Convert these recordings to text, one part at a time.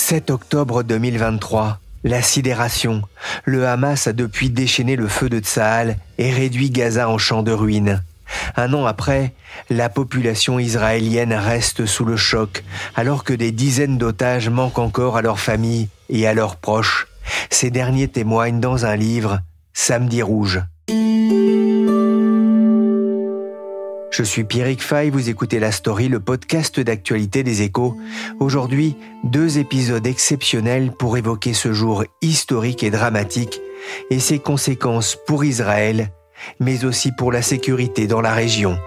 7 octobre 2023, la sidération. Le Hamas a depuis déchaîné le feu de Tsahal et réduit Gaza en champ de ruines. Un an après, la population israélienne reste sous le choc, alors que des dizaines d'otages manquent encore à leurs familles et à leurs proches. Ces derniers témoignent dans un livre, Samedi rouge. Je suis Pierrick Fay, vous écoutez La Story, le podcast d'actualité des Échos. Aujourd'hui, 2 épisodes exceptionnels pour évoquer ce jour historique et dramatique et ses conséquences pour Israël, mais aussi pour la sécurité dans la région.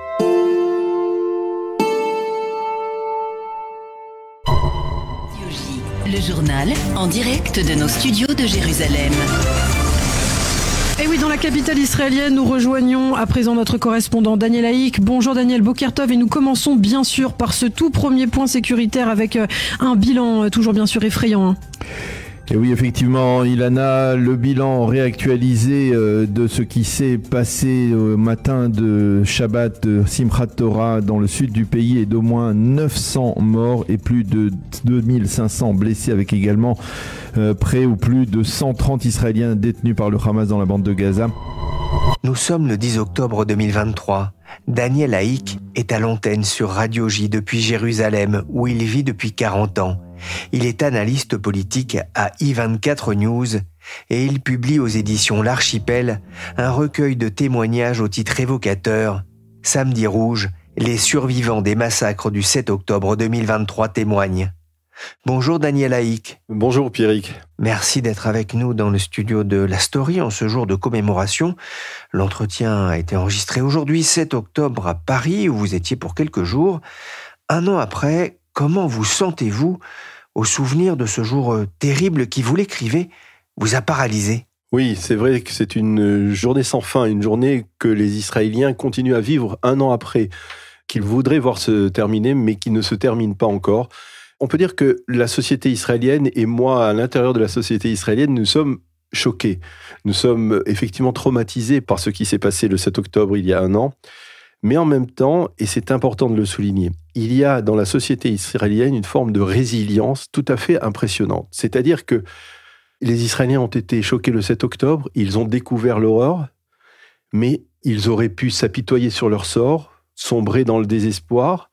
Le journal, en direct de nos studios de Jérusalem. Et oui, dans la capitale israélienne, nous rejoignons à présent notre correspondant Daniel Haïk. Bonjour Daniel, Boker Tov, et nous commençons bien sûr par ce tout premier point sécuritaire avec un bilan toujours bien sûr effrayant. Et oui, effectivement, Ilana, le bilan réactualisé de ce qui s'est passé au matin de Shabbat de Simchat Torah dans le sud du pays est d'au moins 900 morts et plus de 2500 blessés, avec également près ou plus de 130 Israéliens détenus par le Hamas dans la bande de Gaza. Nous sommes le 10 octobre 2023. Daniel Haïk est à l'antenne sur Radio J depuis Jérusalem, où il vit depuis 40 ans. Il est analyste politique à I24 News et il publie aux éditions L'Archipel un recueil de témoignages au titre évocateur « Samedi rouge, les survivants des massacres du 7 octobre 2023 témoignent ». Bonjour Daniel Haïk. Bonjour Pierrick. Merci d'être avec nous dans le studio de La Story en ce jour de commémoration. L'entretien a été enregistré aujourd'hui 7 octobre à Paris où vous étiez pour quelques jours. Un an après, comment vous sentez-vous au souvenir de ce jour terrible qui, vous l'écrivez, vous a paralysé? Oui, c'est vrai que c'est une journée sans fin, une journée que les Israéliens continuent à vivre un an après, qu'ils voudraient voir se terminer, mais qui ne se termine pas encore. On peut dire que la société israélienne et moi, à l'intérieur de la société israélienne, nous sommes choqués. Nous sommes effectivement traumatisés par ce qui s'est passé le 7 octobre il y a un an. Mais en même temps, et c'est important de le souligner, il y a dans la société israélienne une forme de résilience tout à fait impressionnante. C'est-à-dire que les Israéliens ont été choqués le 7 octobre, ils ont découvert l'horreur, mais ils auraient pu s'apitoyer sur leur sort, sombrer dans le désespoir,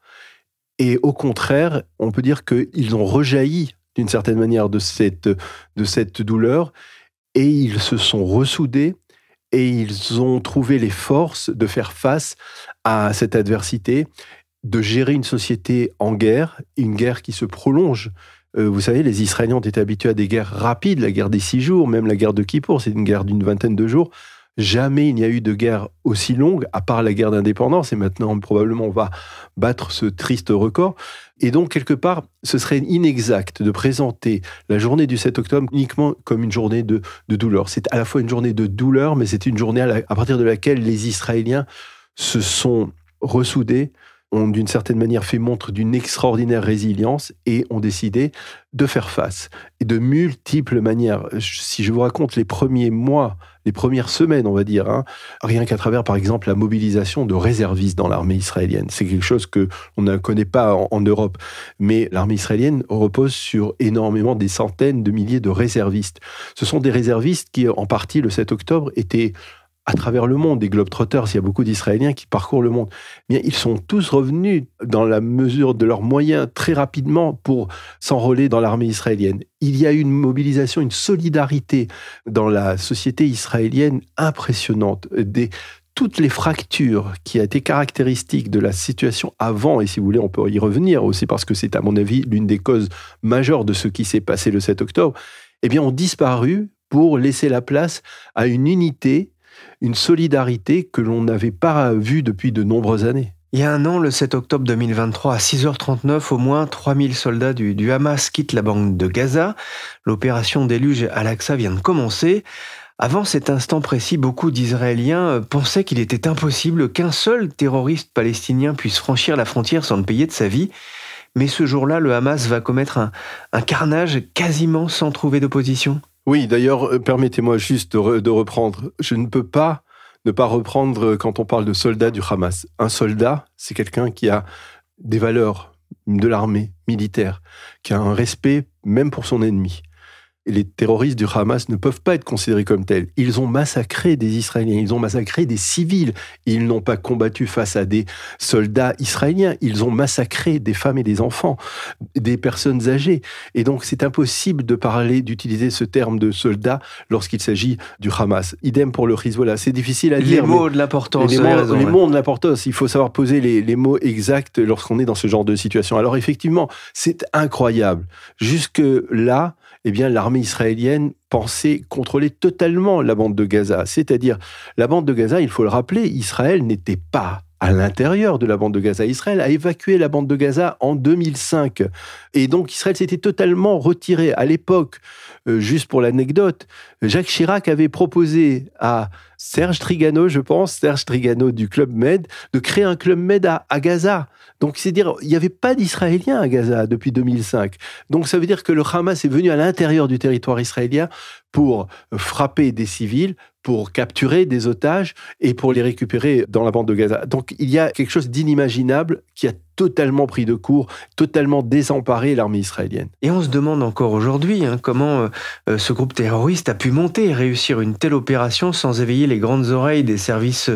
et au contraire, on peut dire qu'ils ont rejailli d'une certaine manière de cette douleur, et ils se sont ressoudés, et ils ont trouvé les forces de faire face à cette adversité, de gérer une société en guerre, une guerre qui se prolonge. Vous savez, les Israéliens ont été habitués à des guerres rapides, la guerre des 6 jours, même la guerre de Kippour, c'est une guerre d'une vingtaine de jours. Jamais il n'y a eu de guerre aussi longue, à part la guerre d'indépendance, et maintenant probablement on va battre ce triste record. Et donc, quelque part, ce serait inexact de présenter la journée du 7 octobre uniquement comme une journée de douleur. C'est à la fois une journée de douleur, mais c'est une journée à partir de laquelle les Israéliens se sont ressoudés, ont d'une certaine manière fait montre d'une extraordinaire résilience et ont décidé de faire face. Et de multiples manières. Si je vous raconte les premiers mois, les premières semaines, on va dire, rien qu'à travers, par exemple, la mobilisation de réservistes dans l'armée israélienne. C'est quelque chose que on ne connaît pas en Europe. Mais l'armée israélienne repose sur énormément des centaines de milliers de réservistes. Ce sont des réservistes qui, en partie, le 7 octobre, étaient à travers le monde, des Globetrotters, il y a beaucoup d'Israéliens qui parcourent le monde. Bien, ils sont tous revenus dans la mesure de leurs moyens très rapidement pour s'enrôler dans l'armée israélienne. Il y a eu une mobilisation, une solidarité dans la société israélienne impressionnante. Toutes les fractures qui a été caractéristiques de la situation avant, et si vous voulez, on peut y revenir aussi parce que c'est à mon avis l'une des causes majeures de ce qui s'est passé le 7 octobre, eh bien, ont disparu pour laisser la place à une unité, une solidarité que l'on n'avait pas vue depuis de nombreuses années. Il y a un an, le 7 octobre 2023, à 6h39, au moins 3000 soldats du Hamas quittent la bande de Gaza. L'opération déluge à Al-Aqsa vient de commencer. Avant cet instant précis, beaucoup d'Israéliens pensaient qu'il était impossible qu'un seul terroriste palestinien puisse franchir la frontière sans le payer de sa vie. Mais ce jour-là, le Hamas va commettre un carnage quasiment sans trouver d'opposition. Oui, d'ailleurs, permettez-moi juste de reprendre. Je ne peux pas ne pas reprendre quand on parle de soldats du Hamas. Un soldat, c'est quelqu'un qui a des valeurs de l'armée militaire qui a un respect même pour son ennemi. Et les terroristes du Hamas ne peuvent pas être considérés comme tels. Ils ont massacré des Israéliens, ils ont massacré des civils. Ils n'ont pas combattu face à des soldats israéliens. Ils ont massacré des femmes et des enfants, des personnes âgées. Et donc, c'est impossible d'utiliser ce terme de soldat lorsqu'il s'agit du Hamas. Idem pour le Hezbollah. C'est difficile à dire. Les mots de l'importance. Les mots ont de l'importance. Il faut savoir poser les mots exacts lorsqu'on est dans ce genre de situation. Alors, effectivement, c'est incroyable. Jusque-là, eh bien, l'armée israélienne pensait contrôler totalement la bande de Gaza. C'est-à-dire, la bande de Gaza, il faut le rappeler, Israël n'était pas à l'intérieur de la bande de Gaza. Israël a évacué la bande de Gaza en 2005. Et donc, Israël s'était totalement retiré. À l'époque, juste pour l'anecdote, Jacques Chirac avait proposé à Serge Trigano, Serge Trigano du Club Med, de créer un Club Med à Gaza. Donc, c'est-à-dire, il n'y avait pas d'Israéliens à Gaza depuis 2005. Donc, ça veut dire que le Hamas est venu à l'intérieur du territoire israélien pour frapper des civils, pour capturer des otages et pour les récupérer dans la bande de Gaza. Donc, il y a quelque chose d'inimaginable qui a totalement pris de court, totalement désemparé l'armée israélienne. Et on se demande encore aujourd'hui comment ce groupe terroriste a pu monter et réussir une telle opération sans éveiller les grandes oreilles des services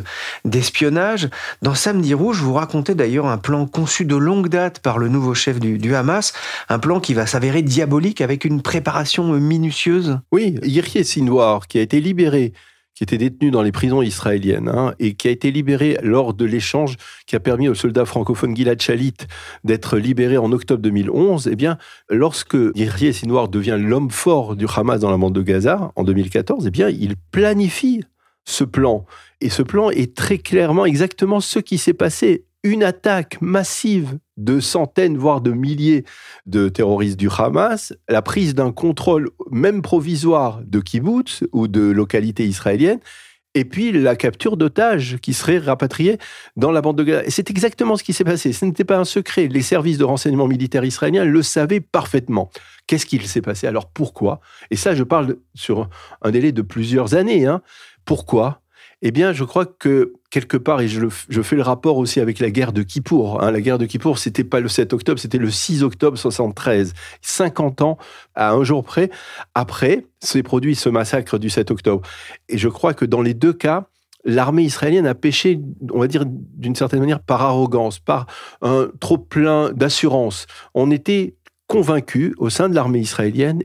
d'espionnage. Dans Samedi Rouge, vous racontez d'ailleurs un plan conçu de longue date par le nouveau chef du Hamas, un plan qui va s'avérer diabolique avec une préparation minutieuse. Oui, Yahya Sinwar, qui a été libéré, qui était détenu dans les prisons israéliennes, et qui a été libéré lors de l'échange qui a permis au soldat francophone Gilad Shalit d'être libéré en octobre 2011, eh bien, lorsque Yahya Sinwar devient l'homme fort du Hamas dans la bande de Gaza, en 2014, eh bien, il planifie ce plan. Et ce plan est très clairement exactement ce qui s'est passé. Une attaque massive de centaines, voire de milliers de terroristes du Hamas, la prise d'un contrôle, même provisoire, de kibbutz ou de localités israéliennes, et puis la capture d'otages qui seraient rapatriés dans la bande de Gaza. Et c'est exactement ce qui s'est passé. Ce n'était pas un secret. Les services de renseignement militaire israéliens le savaient parfaitement. Qu'est-ce qu'il s'est passé? Alors pourquoi? Et ça, je parle sur un délai de plusieurs années. Pourquoi? Eh bien, je crois que, quelque part, et je fais le rapport aussi avec la guerre de Kippour. La guerre de Kippour, c'était pas le 7 octobre, c'était le 6 octobre 73. 50 ans, à un jour près, après s'est produit ce massacre du 7 octobre. Et je crois que dans les deux cas, l'armée israélienne a péché, on va dire, d'une certaine manière, par arrogance, par un trop-plein d'assurance. On était convaincu au sein de l'armée israélienne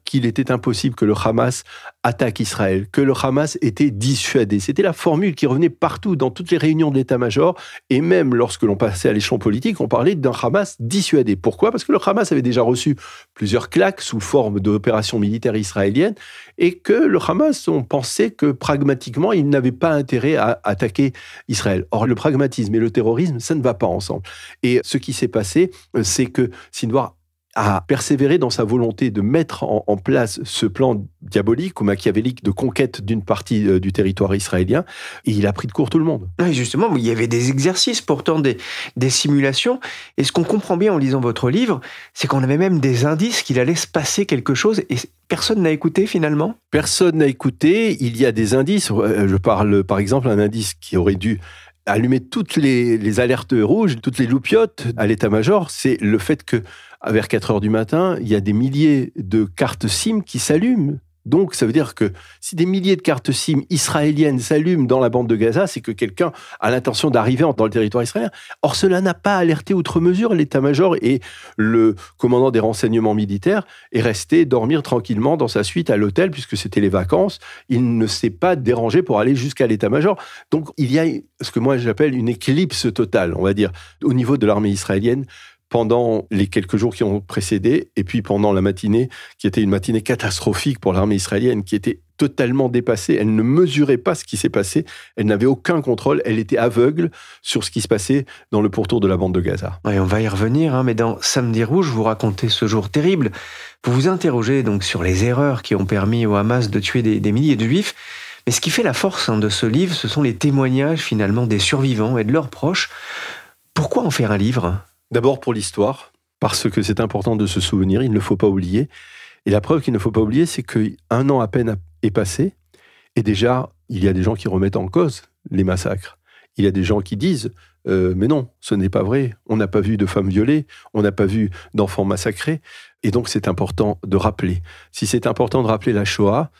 qu'il était impossible que le Hamas attaque Israël, que le Hamas était dissuadé. C'était la formule qui revenait partout, dans toutes les réunions de l'état-major, et même lorsque l'on passait à l'échelon politique, on parlait d'un Hamas dissuadé. Pourquoi? Parce que le Hamas avait déjà reçu plusieurs claques sous forme d'opérations militaires israéliennes, et que le Hamas, on pensait que pragmatiquement, il n'avait pas intérêt à attaquer Israël. Or, le pragmatisme et le terrorisme, ça ne va pas ensemble. Et ce qui s'est passé, c'est que Sinwar a persévéré dans sa volonté de mettre en place ce plan diabolique ou machiavélique de conquête d'une partie du territoire israélien, et il a pris de court tout le monde. Oui, justement, il y avait des exercices, pourtant des simulations, et ce qu'on comprend bien en lisant votre livre, c'est qu'on avait même des indices qu'il allait se passer quelque chose, et personne n'a écouté finalement? Personne n'a écouté, il y a des indices, je parle par exemple d'un indice qui aurait dû allumer toutes les alertes rouges, toutes les loupiottes à l'état-major, c'est le fait que vers 4 heures du matin, il y a des milliers de cartes SIM qui s'allument. Donc, ça veut dire que si des milliers de cartes SIM israéliennes s'allument dans la bande de Gaza, c'est que quelqu'un a l'intention d'arriver dans le territoire israélien. Or, cela n'a pas alerté outre mesure l'état-major, et le commandant des renseignements militaires est resté dormir tranquillement dans sa suite à l'hôtel, puisque c'était les vacances. Il ne s'est pas dérangé pour aller jusqu'à l'état-major. Donc, il y a ce que moi j'appelle une éclipse totale, on va dire, au niveau de l'armée israélienne, pendant les quelques jours qui ont précédé, et puis pendant la matinée, qui était une matinée catastrophique pour l'armée israélienne, qui était totalement dépassée. Elle ne mesurait pas ce qui s'est passé, elle n'avait aucun contrôle, elle était aveugle sur ce qui se passait dans le pourtour de la bande de Gaza. Oui, on va y revenir, mais dans Samedi Rouge, vous racontez ce jour terrible. Vous vous interrogez donc sur les erreurs qui ont permis au Hamas de tuer des milliers de Juifs. Mais ce qui fait la force de ce livre, ce sont les témoignages finalement des survivants et de leurs proches. Pourquoi en faire un livre ? D'abord pour l'histoire, parce que c'est important de se souvenir, il ne faut pas oublier. Et la preuve qu'il ne faut pas oublier, c'est qu'un an à peine est passé, et déjà, il y a des gens qui remettent en cause les massacres. Il y a des gens qui disent Mais non, ce n'est pas vrai. On n'a pas vu de femmes violées, on n'a pas vu d'enfants massacrés. Et donc, c'est important de rappeler. Si c'est important de rappeler la Shoah,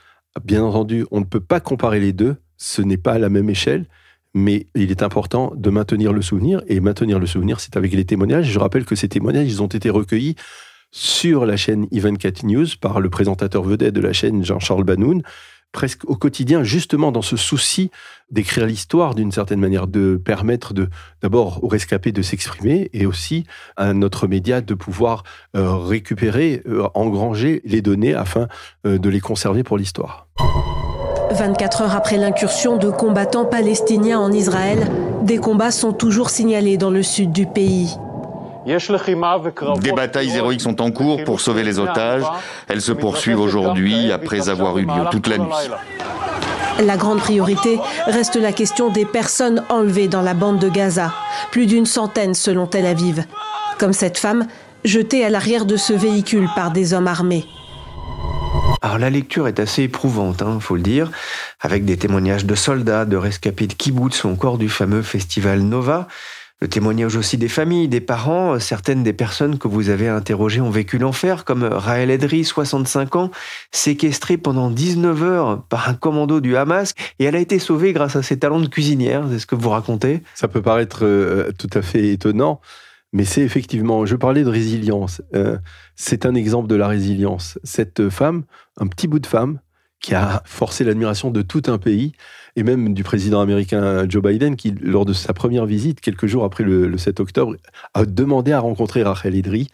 bien entendu, on ne peut pas comparer les deux. Ce n'est pas à la même échelle. Mais il est important de maintenir le souvenir. Et maintenir le souvenir, c'est avec les témoignages. Je rappelle que ces témoignages, ils ont été recueillis sur la chaîne I24 News par le présentateur vedette de la chaîne, Jean-Charles Banoun, presque au quotidien, justement dans ce souci d'écrire l'histoire d'une certaine manière, de permettre d'abord aux rescapés de s'exprimer et aussi à notre média de pouvoir récupérer, engranger les données afin de les conserver pour l'histoire. 24 heures après l'incursion de combattants palestiniens en Israël, des combats sont toujours signalés dans le sud du pays. Des batailles héroïques sont en cours pour sauver les otages. Elles se poursuivent aujourd'hui après avoir eu lieu toute la nuit. La grande priorité reste la question des personnes enlevées dans la bande de Gaza. Plus d'une centaine selon Tel Aviv. Comme cette femme, jetée à l'arrière de ce véhicule par des hommes armés. Alors la lecture est assez éprouvante, faut le dire, avec des témoignages de soldats, de rescapés de kibbutz ou encore du fameux festival Nova. Le témoignage aussi des familles, des parents. Certaines des personnes que vous avez interrogées ont vécu l'enfer, comme Rahel Edry, 65 ans, séquestrée pendant 19 heures par un commando du Hamas, et elle a été sauvée grâce à ses talents de cuisinière. C'est ce que vous racontez? Ça peut paraître tout à fait étonnant, mais c'est effectivement, je parlais de résilience, c'est un exemple de la résilience. Cette femme, un petit bout de femme, qui a forcé l'admiration de tout un pays, et même du président américain Joe Biden, qui, lors de sa première visite, quelques jours après le 7 octobre, a demandé à rencontrer Rahel Edry.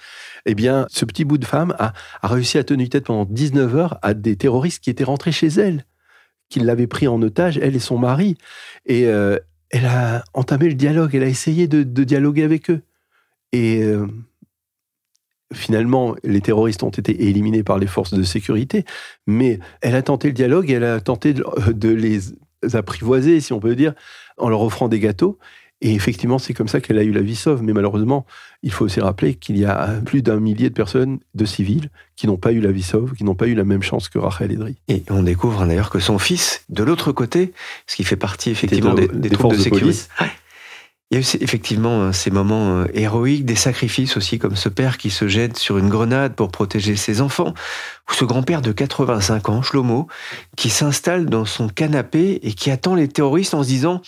Eh bien, ce petit bout de femme a réussi à tenir tête pendant 19 heures à des terroristes qui étaient rentrés chez elle, qui l'avaient pris en otage, elle et son mari. Et elle a entamé le dialogue, elle a essayé de dialoguer avec eux. Et finalement, les terroristes ont été éliminés par les forces de sécurité, mais elle a tenté le dialogue, elle a tenté de les apprivoiser, si on peut dire, en leur offrant des gâteaux. Et effectivement, c'est comme ça qu'elle a eu la vie sauve. Mais malheureusement, il faut aussi rappeler qu'il y a plus d'1 millier de personnes, de civils, qui n'ont pas eu la vie sauve, qui n'ont pas eu la même chance que Rahel Edry. Et on découvre d'ailleurs que son fils, de l'autre côté, ce qui fait partie effectivement des troupes de sécurité. Il y a eu effectivement ces moments héroïques, des sacrifices aussi, comme ce père qui se jette sur une grenade pour protéger ses enfants, ou ce grand-père de 85 ans, Shlomo, qui s'installe dans son canapé et qui attend les terroristes en se disant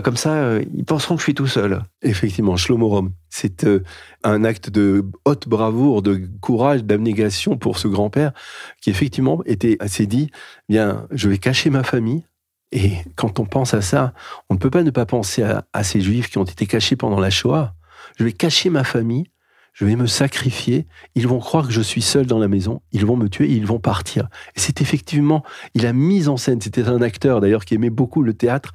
comme ça, ils penseront que je suis tout seul. Effectivement, Shlomo Rom, c'est un acte de haute bravoure, de courage, d'abnégation pour ce grand-père qui effectivement s'est dit, bien, je vais cacher ma famille. Et quand on pense à ça, on ne peut pas ne pas penser à ces Juifs qui ont été cachés pendant la Shoah. Je vais cacher ma famille, je vais me sacrifier, ils vont croire que je suis seul dans la maison, ils vont me tuer et ils vont partir. Et c'est effectivement, il a mis en scène, c'était un acteur d'ailleurs qui aimait beaucoup le théâtre,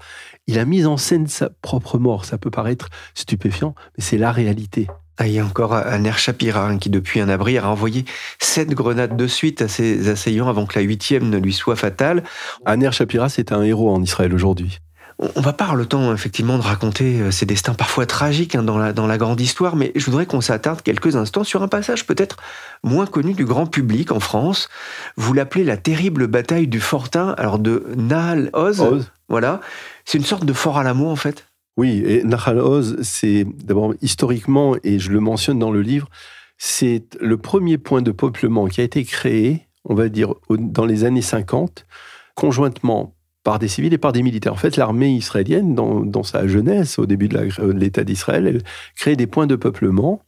il a mis en scène sa propre mort. Ça peut paraître stupéfiant, mais c'est la réalité. Il y a encore Aner Shapira qui, depuis un abri, a renvoyé 7 grenades de suite à ses assaillants avant que la 8e ne lui soit fatale. Aner Shapira, c'est un héros en Israël aujourd'hui. On va pas avoir le temps, effectivement, de raconter ces destins parfois tragiques dans la grande histoire, mais je voudrais qu'on s'attarde quelques instants sur un passage peut-être moins connu du grand public en France. Vous l'appelez la terrible bataille du Fortin, alors de Nahal Oz. Voilà. C'est une sorte de fort à l'amour, en fait. Oui, et Nahal Oz, c'est d'abord historiquement, et je le mentionne dans le livre, c'est le premier point de peuplement qui a été créé, on va dire, dans les années 50, conjointement par des civils et par des militaires. En fait, l'armée israélienne, dans sa jeunesse, au début de l'État d'Israël, elle crée des points de peuplement,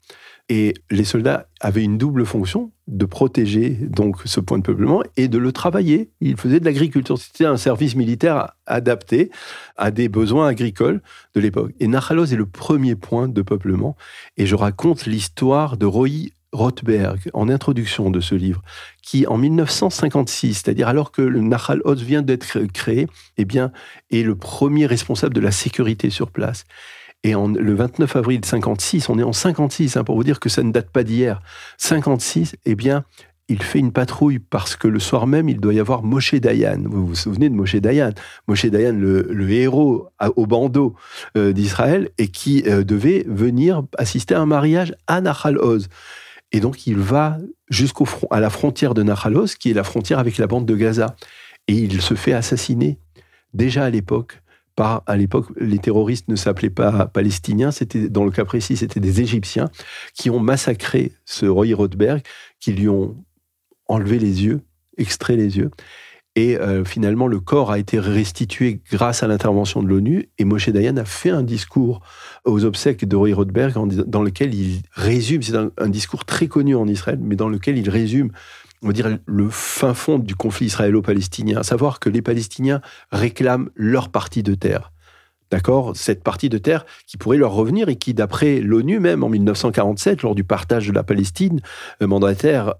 et les soldats avaient une double fonction, de protéger donc ce point de peuplement et de le travailler. Ils faisaient de l'agriculture. C'était un service militaire adapté à des besoins agricoles de l'époque. Et Nahal Oz est le premier point de peuplement. Et je raconte l'histoire de Roy Rothberg en introduction de ce livre, qui en 1956, c'est-à-dire alors que le Nahal Oz vient d'être créé, eh bien, est le premier responsable de la sécurité sur place. Et le 29 avril 56, on est en 56, pour vous dire que ça ne date pas d'hier, 56, eh bien, il fait une patrouille parce que le soir même, il doit y avoir Moshe Dayan. Vous vous souvenez de Moshe Dayan? Moshe Dayan, le héros au bandeau d'Israël, et qui devait venir assister à un mariage à Nahal Oz. Et donc, il va à la frontière de Nahal Oz, qui est la frontière avec la bande de Gaza. Et il se fait assassiner, déjà à l'époque, à l'époque, les terroristes ne s'appelaient pas palestiniens, dans le cas précis, c'était des Égyptiens qui ont massacré ce Roy Rothberg, qui lui ont enlevé les yeux, extrait les yeux. Et finalement, le corps a été restitué grâce à l'intervention de l'ONU. Et Moshe Dayan a fait un discours aux obsèques de Roy Rothberg dans lequel il résume, c'est un discours très connu en Israël, mais dans lequel il résume, on va dire, le fin fond du conflit israélo-palestinien, à savoir que les Palestiniens réclament leur partie de terre. D'accord ? Cette partie de terre qui pourrait leur revenir et qui, d'après l'ONU même, en 1947, lors du partage de la Palestine, mandataire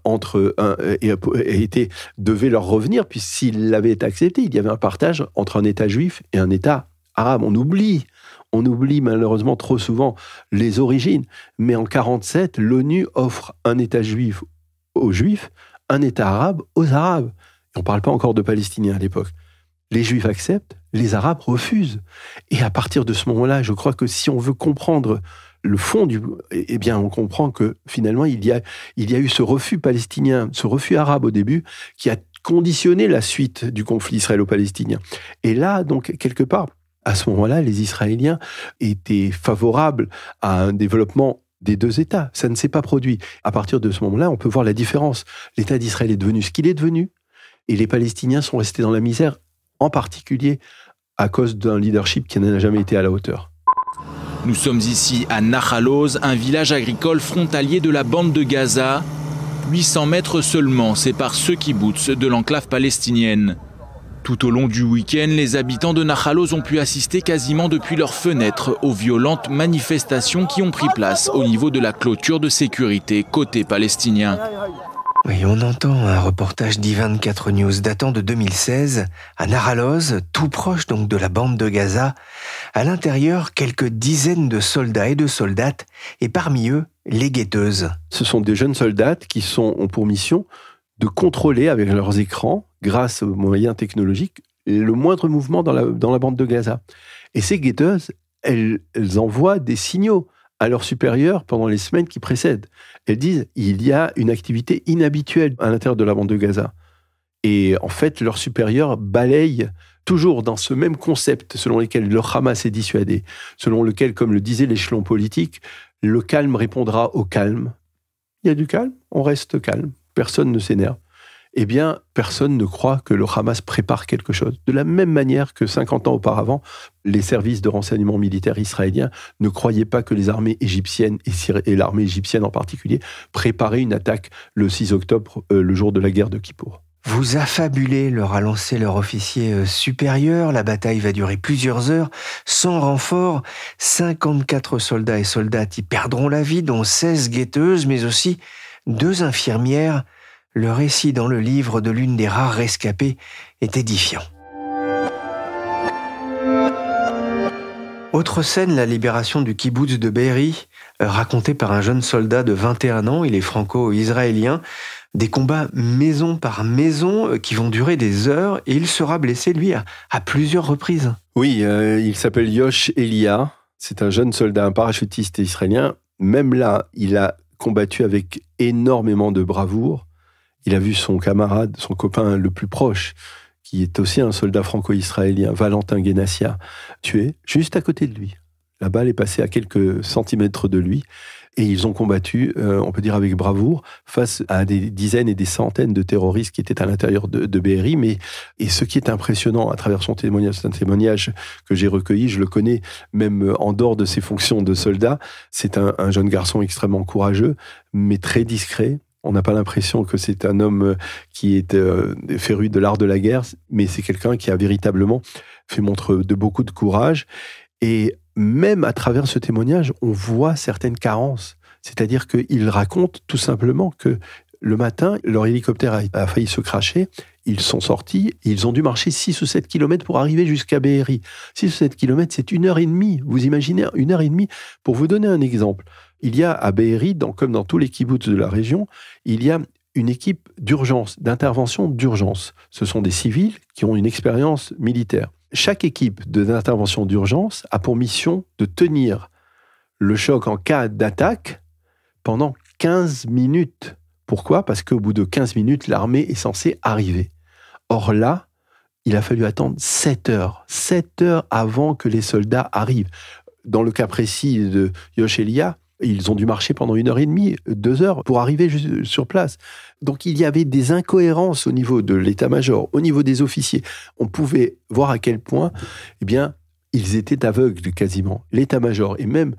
devait leur revenir, puis s'il l'avait été accepté, il y avait un partage entre un État juif et un État arabe. On oublie malheureusement trop souvent les origines. Mais en 1947, l'ONU offre un État juif aux Juifs, un État arabe aux Arabes. On ne parle pas encore de Palestiniens à l'époque. Les Juifs acceptent, les Arabes refusent. Et à partir de ce moment-là, je crois que si on veut comprendre le fond eh bien, on comprend que finalement, il y a eu ce refus palestinien, ce refus arabe au début, qui a conditionné la suite du conflit israélo-palestinien. Et là, donc, quelque part, à ce moment-là, les Israéliens étaient favorables à un développement des deux États. Ça ne s'est pas produit. À partir de ce moment-là, on peut voir la différence. L'État d'Israël est devenu ce qu'il est devenu, et les Palestiniens sont restés dans la misère, en particulier à cause d'un leadership qui n'a jamais été à la hauteur. Nous sommes ici à Nahal Oz, un village agricole frontalier de la bande de Gaza. 800 mètres seulement séparent ce kibboutz de l'enclave palestinienne. Tout au long du week-end, les habitants de Nahal Oz ont pu assister quasiment depuis leurs fenêtres aux violentes manifestations qui ont pris place au niveau de la clôture de sécurité côté palestinien. Oui, on entend un reportage d'I24 News datant de 2016 à Nahal Oz, tout proche donc de la bande de Gaza. À l'intérieur, quelques dizaines de soldats et de soldates, et parmi eux, les guetteuses. Ce sont des jeunes soldats qui ont pour mission de contrôler avec leurs écrans, grâce aux moyens technologiques, le moindre mouvement dans la bande de Gaza. Et ces guetteuses, elles envoient des signaux à leurs supérieurs pendant les semaines qui précèdent. Elles disent il y a une activité inhabituelle à l'intérieur de la bande de Gaza. Et en fait, leurs supérieurs balayent toujours dans ce même concept selon lequel le Hamas est dissuadé, selon lequel, comme le disait l'échelon politique, le calme répondra au calme. Il y a du calme, on reste calme, personne ne s'énerve. Eh bien, personne ne croit que le Hamas prépare quelque chose. De la même manière que 50 ans auparavant, les services de renseignement militaire israéliens ne croyaient pas que les armées égyptiennes, et l'armée égyptienne en particulier, préparaient une attaque le 6 octobre, le jour de la guerre de Kippour. Vous affabulez, leur a lancé leur officier supérieur. La bataille va durer plusieurs heures. Sans renfort, 54 soldats et soldates y perdront la vie, dont 16 guetteuses, mais aussi 2 infirmières. Le récit dans le livre de l'une des rares rescapées est édifiant. Autre scène, la libération du kibboutz de Be'eri, racontée par un jeune soldat de 21 ans, il est franco-israélien. Des combats maison par maison qui vont durer des heures et il sera blessé, lui, à plusieurs reprises. Oui, il s'appelle Yosh Elia, c'est un jeune soldat, un parachutiste israélien. Même là, il a combattu avec énormément de bravoure. Il a vu son camarade, son copain le plus proche, qui est aussi un soldat franco-israélien, Valentin Guénassia, tué juste à côté de lui. La balle est passée à quelques centimètres de lui et ils ont combattu, on peut dire avec bravoure, face à des dizaines et des centaines de terroristes qui étaient à l'intérieur de Be'eri. Et ce qui est impressionnant à travers son témoignage, c'est un témoignage que j'ai recueilli, je le connais même en dehors de ses fonctions de soldat. C'est un jeune garçon extrêmement courageux, mais très discret. On n'a pas l'impression que c'est un homme qui est féru de l'art de la guerre, mais c'est quelqu'un qui a véritablement fait montre de beaucoup de courage. Et même à travers ce témoignage, on voit certaines carences. C'est-à-dire qu'il raconte tout simplement que le matin, leur hélicoptère a failli se crasher. Ils sont sortis et ils ont dû marcher 6 ou 7 kilomètres pour arriver jusqu'à Be'eri. 6 ou 7 kilomètres, c'est 1h30. Vous imaginez 1h30. Pour vous donner un exemple, il y a à Be'eri, comme dans tous les kibboutz de la région, il y a une équipe d'urgence, d'intervention d'urgence. Ce sont des civils qui ont une expérience militaire. Chaque équipe d'intervention d'urgence a pour mission de tenir le choc en cas d'attaque pendant 15 minutes. Pourquoi ? Parce qu'au bout de 15 minutes, l'armée est censée arriver. Or là, il a fallu attendre 7 heures. 7 heures avant que les soldats arrivent. Dans le cas précis de Yosh Elia, ils ont dû marcher pendant 1h30, 2 heures pour arriver sur place. Donc il y avait des incohérences au niveau de l'état-major, au niveau des officiers. On pouvait voir à quel point, eh bien, ils étaient aveugles quasiment. L'état-major et même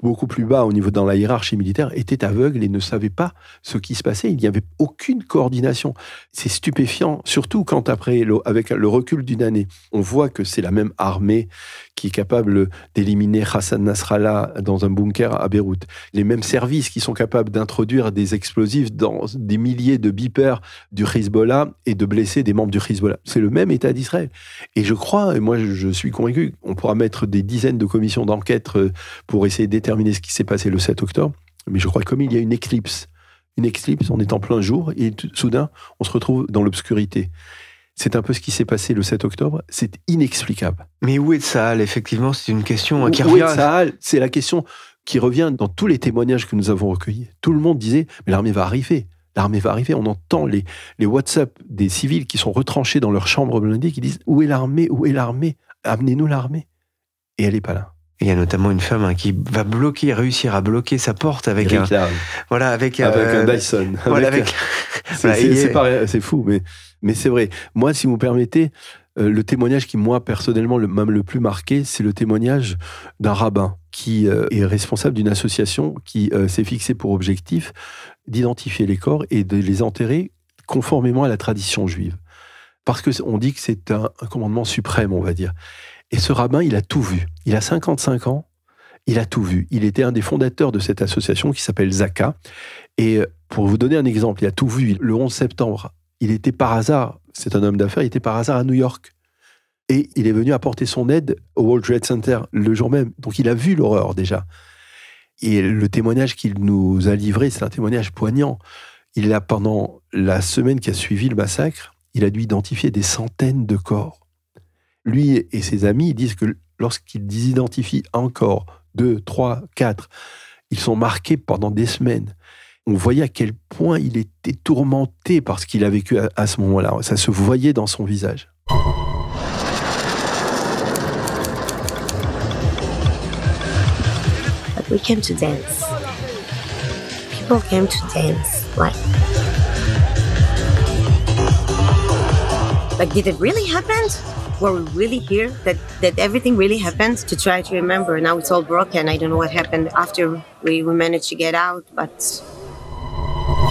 beaucoup plus bas au niveau dans la hiérarchie militaire étaient aveugles et ne savaient pas ce qui se passait. Il n'y avait aucune coordination. C'est stupéfiant, surtout quand après, avec le recul d'une année, on voit que c'est la même armée qui est capable d'éliminer Hassan Nasrallah dans un bunker à Beyrouth. Les mêmes services qui sont capables d'introduire des explosifs dans des milliers de beepers du Hezbollah et de blesser des membres du Hezbollah. C'est le même État d'Israël. Et je crois, et moi je suis convaincu, on pourra mettre des dizaines de commissions d'enquête pour essayer de déterminer ce qui s'est passé le 7 octobre. Mais je crois que comme il y a une éclipse, on est en plein jour et soudain, on se retrouve dans l'obscurité. C'est un peu ce qui s'est passé le 7 octobre. C'est inexplicable. Mais où est Tsahal ? Effectivement, c'est une question qui revient. Où est Tsahal ? C'est la question qui revient dans tous les témoignages que nous avons recueillis. Tout le monde disait, mais l'armée va arriver. L'armée va arriver. On entend les WhatsApp des civils qui sont retranchés dans leur chambre blindée qui disent, où est l'armée ? Où est l'armée ? Amenez-nous l'armée. Et elle n'est pas là. Il y a notamment une femme qui va réussir à bloquer sa porte avec un Dyson. Voilà, c'est fou, mais c'est vrai. Moi, si vous me permettez, le témoignage qui, moi, personnellement, même le plus marqué, c'est le témoignage d'un rabbin qui est responsable d'une association qui s'est fixé pour objectif d'identifier les corps et de les enterrer conformément à la tradition juive. Parce qu'on dit que c'est un commandement suprême, on va dire. Et ce rabbin, il a tout vu. Il a 55 ans, il a tout vu. Il était un des fondateurs de cette association qui s'appelle Zaka. Et pour vous donner un exemple, il a tout vu. Le 11 septembre, il était par hasard, c'est un homme d'affaires, il était par hasard à New York. Et il est venu apporter son aide au World Trade Center le jour même. Donc il a vu l'horreur déjà. Et le témoignage qu'il nous a livré, c'est un témoignage poignant. Il a, pendant la semaine qui a suivi le massacre, il a dû identifier des centaines de corps. Lui et ses amis disent que lorsqu'ils identifient un corps, 2, 3, 4, ils sont marqués pendant des semaines. On voyait à quel point il était tourmenté par ce qu'il a vécu à ce moment-là. Ça se voyait dans son visage. We came to dance. People came to dance. Like, did it really happen? Were we really here? That everything really happened? To try to remember. Now it's all broken. I don't know what happened after we managed to get out, but...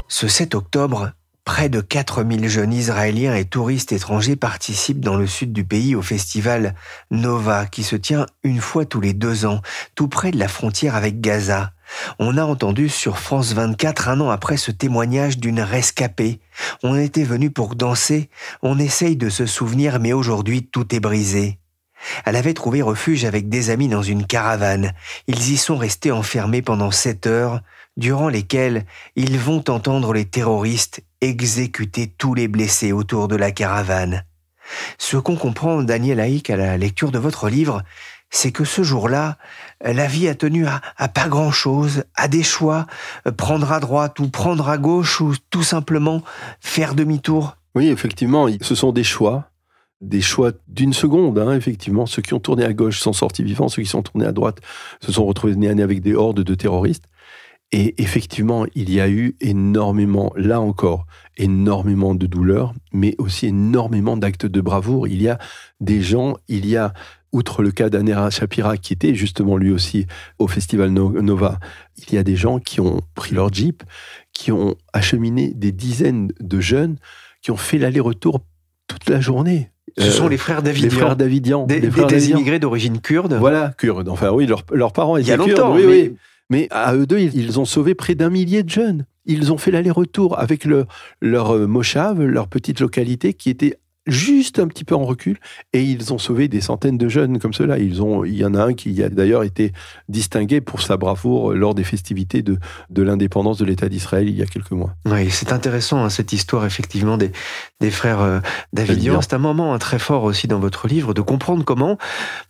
Ce 7 octobre, près de 4000 jeunes Israéliens et touristes étrangers participent dans le sud du pays au festival Nova, qui se tient une fois tous les 2 ans, tout près de la frontière avec Gaza. On a entendu sur France 24, un an après, ce témoignage d'une rescapée. On était venu pour danser, on essaye de se souvenir, mais aujourd'hui, tout est brisé. Elle avait trouvé refuge avec des amis dans une caravane. Ils y sont restés enfermés pendant 7 heures, durant lesquelles ils vont entendre les terroristes exécuter tous les blessés autour de la caravane. Ce qu'on comprend, Daniel Haïk, à la lecture de votre livre, c'est que ce jour-là, la vie a tenu à pas grand-chose, à des choix, prendre à droite ou prendre à gauche ou tout simplement faire demi-tour. Oui, effectivement, ce sont des choix d'une seconde, effectivement. Ceux qui ont tourné à gauche sont sortis vivants, ceux qui sont tournés à droite se sont retrouvés nez à nez avec des hordes de terroristes. Et effectivement, il y a eu énormément, là encore, énormément de douleurs, mais aussi énormément d'actes de bravoure. Il y a des gens, outre le cas d'Anera Shapira, qui était justement lui aussi au festival Nova, il y a des gens qui ont pris leur Jeep, qui ont acheminé des dizaines de jeunes, qui ont fait l'aller-retour toute la journée. Ce sont les frères Davidian. Les frères Davidian. Des immigrés d'origine kurde. Voilà, kurdes. Enfin oui, leurs parents étaient kurdes. Il y a longtemps, oui. Mais à eux deux, ils ont sauvé près d'1 millier de jeunes. Ils ont fait l'aller-retour avec leur moshav, leur petite localité qui était juste un petit peu en recul, et ils ont sauvé des centaines de jeunes comme cela. Il y en a un qui a d'ailleurs été distingué pour sa bravoure lors des festivités de l'indépendance de l'État d'Israël il y a quelques mois. Oui, c'est intéressant, cette histoire effectivement des frères Davidian. C'est un moment très fort aussi dans votre livre de comprendre comment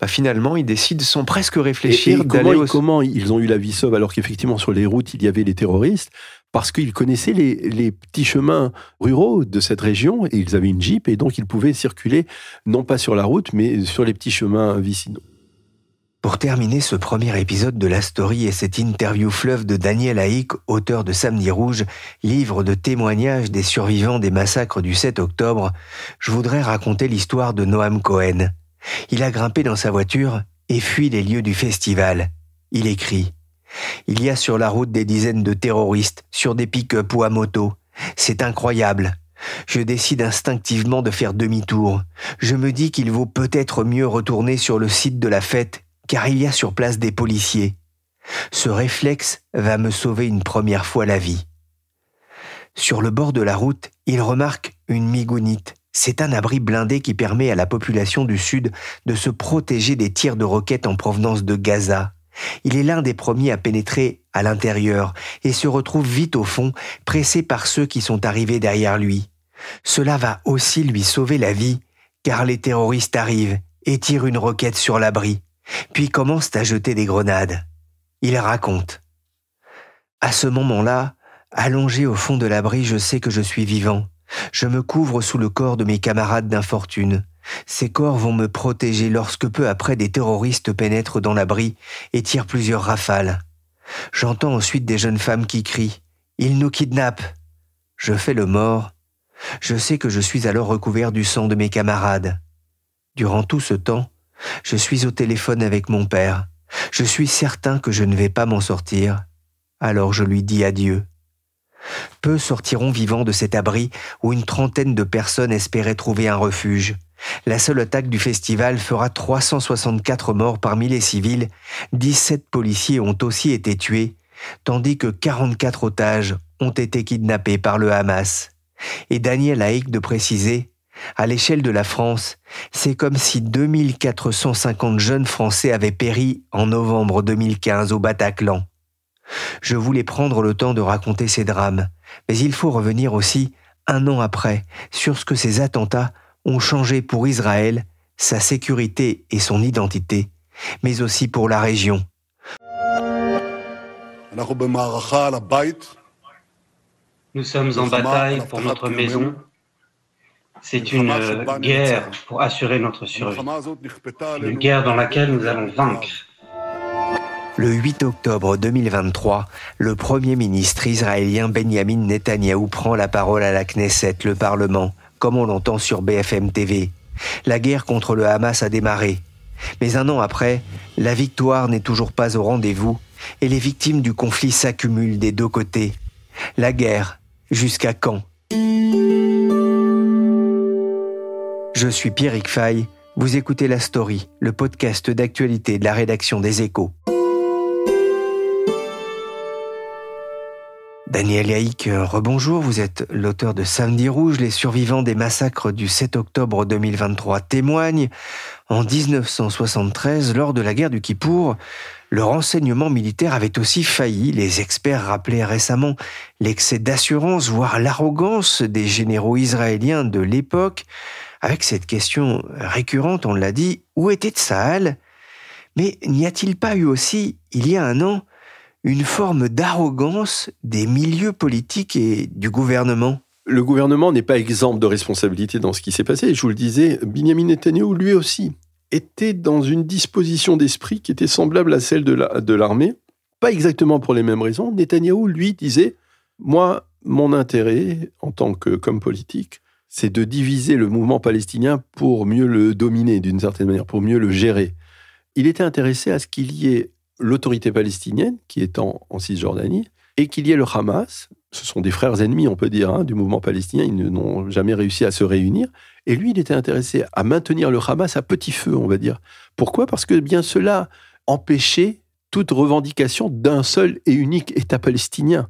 finalement ils décident sans presque réfléchir et comment ils ont eu la vie sauve alors qu'effectivement sur les routes il y avait les terroristes. parce qu'ils connaissaient les petits chemins ruraux de cette région, et ils avaient une Jeep, et donc ils pouvaient circuler, non pas sur la route, mais sur les petits chemins vicinaux. Pour terminer ce premier épisode de la story et cette interview fleuve de Daniel Haïk, auteur de Samedi Rouge, livre de témoignages des survivants des massacres du 7 octobre, je voudrais raconter l'histoire de Noam Cohen. Il a grimpé dans sa voiture et fui les lieux du festival. Il écrit « Il y a sur la route des dizaines de terroristes, sur des pick-up ou à moto. C'est incroyable. Je décide instinctivement de faire demi-tour. Je me dis qu'il vaut peut-être mieux retourner sur le site de la fête, car il y a sur place des policiers. Ce réflexe va me sauver une première fois la vie. » Sur le bord de la route, il remarque une migounite. C'est un abri blindé qui permet à la population du Sud de se protéger des tirs de roquettes en provenance de Gaza. Il est l'un des premiers à pénétrer à l'intérieur et se retrouve vite au fond, pressé par ceux qui sont arrivés derrière lui. Cela va aussi lui sauver la vie, car les terroristes arrivent et tirent une roquette sur l'abri, puis commencent à jeter des grenades. Il raconte « À ce moment-là, allongé au fond de l'abri, je sais que je suis vivant. Je me couvre sous le corps de mes camarades d'infortune. Ces corps vont me protéger lorsque peu après des terroristes pénètrent dans l'abri et tirent plusieurs rafales. J'entends ensuite des jeunes femmes qui crient « Ils nous kidnappent !» Je fais le mort. Je sais que je suis alors recouvert du sang de mes camarades. Durant tout ce temps, je suis au téléphone avec mon père. Je suis certain que je ne vais pas m'en sortir. Alors je lui dis adieu. Peu sortiront vivants de cet abri où une trentaine de personnes espéraient trouver un refuge. La seule attaque du festival fera 364 morts parmi les civils, 17 policiers ont aussi été tués, tandis que 44 otages ont été kidnappés par le Hamas. Et Daniel Haïk de préciser, à l'échelle de la France, c'est comme si 2450 jeunes Français avaient péri en novembre 2015 au Bataclan. Je voulais prendre le temps de raconter ces drames, mais il faut revenir aussi, un an après, sur ce que ces attentats ont changé pour Israël, sa sécurité et son identité, mais aussi pour la région. Nous sommes en bataille pour notre maison. C'est une guerre pour assurer notre survie. Une guerre dans laquelle nous allons vaincre. Le 8 octobre 2023, le Premier ministre israélien Benjamin Netanyahou prend la parole à la Knesset, le Parlement, comme on l'entend sur BFM TV. La guerre contre le Hamas a démarré. Mais un an après, la victoire n'est toujours pas au rendez-vous et les victimes du conflit s'accumulent des deux côtés. La guerre, jusqu'à quand ? Je suis Pierrick Fay, vous écoutez La Story, le podcast d'actualité de la rédaction des Échos. Daniel Haïk, rebonjour, vous êtes l'auteur de Samedi Rouge, les survivants des massacres du 7 octobre 2023 témoignent. En 1973, lors de la guerre du Kippour, le renseignement militaire avait aussi failli. Les experts rappelaient récemment l'excès d'assurance, voire l'arrogance des généraux israéliens de l'époque. Avec cette question récurrente, on l'a dit, où était Tsahal ? Mais n'y a-t-il pas eu aussi, il y a un an, une forme d'arrogance des milieux politiques et du gouvernement? Le gouvernement n'est pas exempt de responsabilité dans ce qui s'est passé. Je vous le disais, Benjamin Netanyahou, lui aussi, était dans une disposition d'esprit qui était semblable à celle de l'armée. Pas exactement pour les mêmes raisons. Netanyahou, lui, disait « Moi, mon intérêt, en tant qu'homme politique, c'est de diviser le mouvement palestinien pour mieux le dominer, d'une certaine manière, pour mieux le gérer. » Il était intéressé à ce qu'il y ait l'autorité palestinienne, qui est en Cisjordanie, et qu'il y ait le Hamas. Ce sont des frères ennemis, on peut dire, du mouvement palestinien. Ils n'ont jamais réussi à se réunir. Et lui, il était intéressé à maintenir le Hamas à petit feu, on va dire. Pourquoi ? Parce que bien cela empêchait toute revendication d'un seul et unique État palestinien.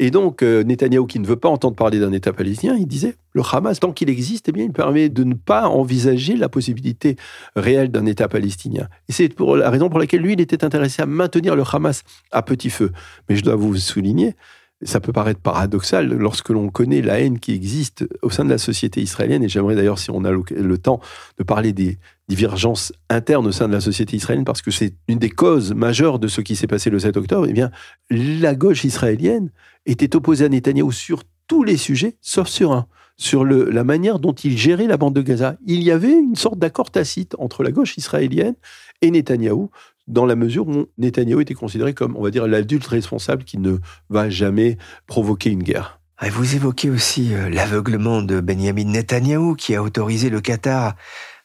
Et donc, Netanyahou, qui ne veut pas entendre parler d'un État palestinien, il disait, le Hamas, tant qu'il existe, eh bien, il permet de ne pas envisager la possibilité réelle d'un État palestinien. Et c'est la raison pour laquelle lui, il était intéressé à maintenir le Hamas à petit feu. Mais je dois vous souligner, Ça peut paraître paradoxal lorsque l'on connaît la haine qui existe au sein de la société israélienne, et j'aimerais d'ailleurs, si on a le temps, de parler des divergences internes au sein de la société israélienne, parce que c'est une des causes majeures de ce qui s'est passé le 7 octobre. Eh bien, la gauche israélienne était opposée à Netanyahou sur tous les sujets, sauf sur un, sur la manière dont il gérait la bande de Gaza. Il y avait une sorte d'accord tacite entre la gauche israélienne et Netanyahou, dans la mesure où Netanyahou était considéré comme, on va dire, l'adulte responsable qui ne va jamais provoquer une guerre. Vous évoquez aussi l'aveuglement de Benjamin Netanyahou, qui a autorisé le Qatar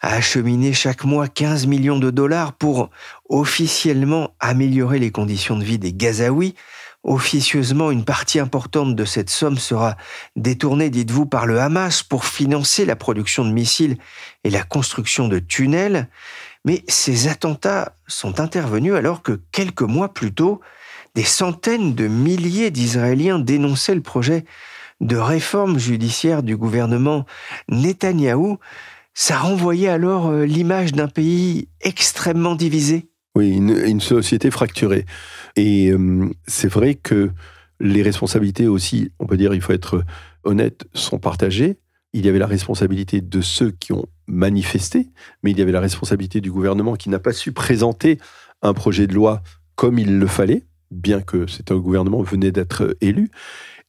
à acheminer chaque mois 15 millions de dollars pour officiellement améliorer les conditions de vie des Gazaouis. Officieusement, une partie importante de cette somme sera détournée, dites-vous, par le Hamas pour financer la production de missiles et la construction de tunnels. Mais ces attentats sont intervenus alors que quelques mois plus tôt, des centaines de milliers d'Israéliens dénonçaient le projet de réforme judiciaire du gouvernement Netanyahou. Ça renvoyait alors l'image d'un pays extrêmement divisé. Oui, une société fracturée. Et c'est vrai que les responsabilités aussi, on peut dire, il faut être honnête, sont partagées. Il y avait la responsabilité de ceux qui ont manifesté, mais il y avait la responsabilité du gouvernement qui n'a pas su présenter un projet de loi comme il le fallait, bien que c'est un gouvernement venait d'être élu.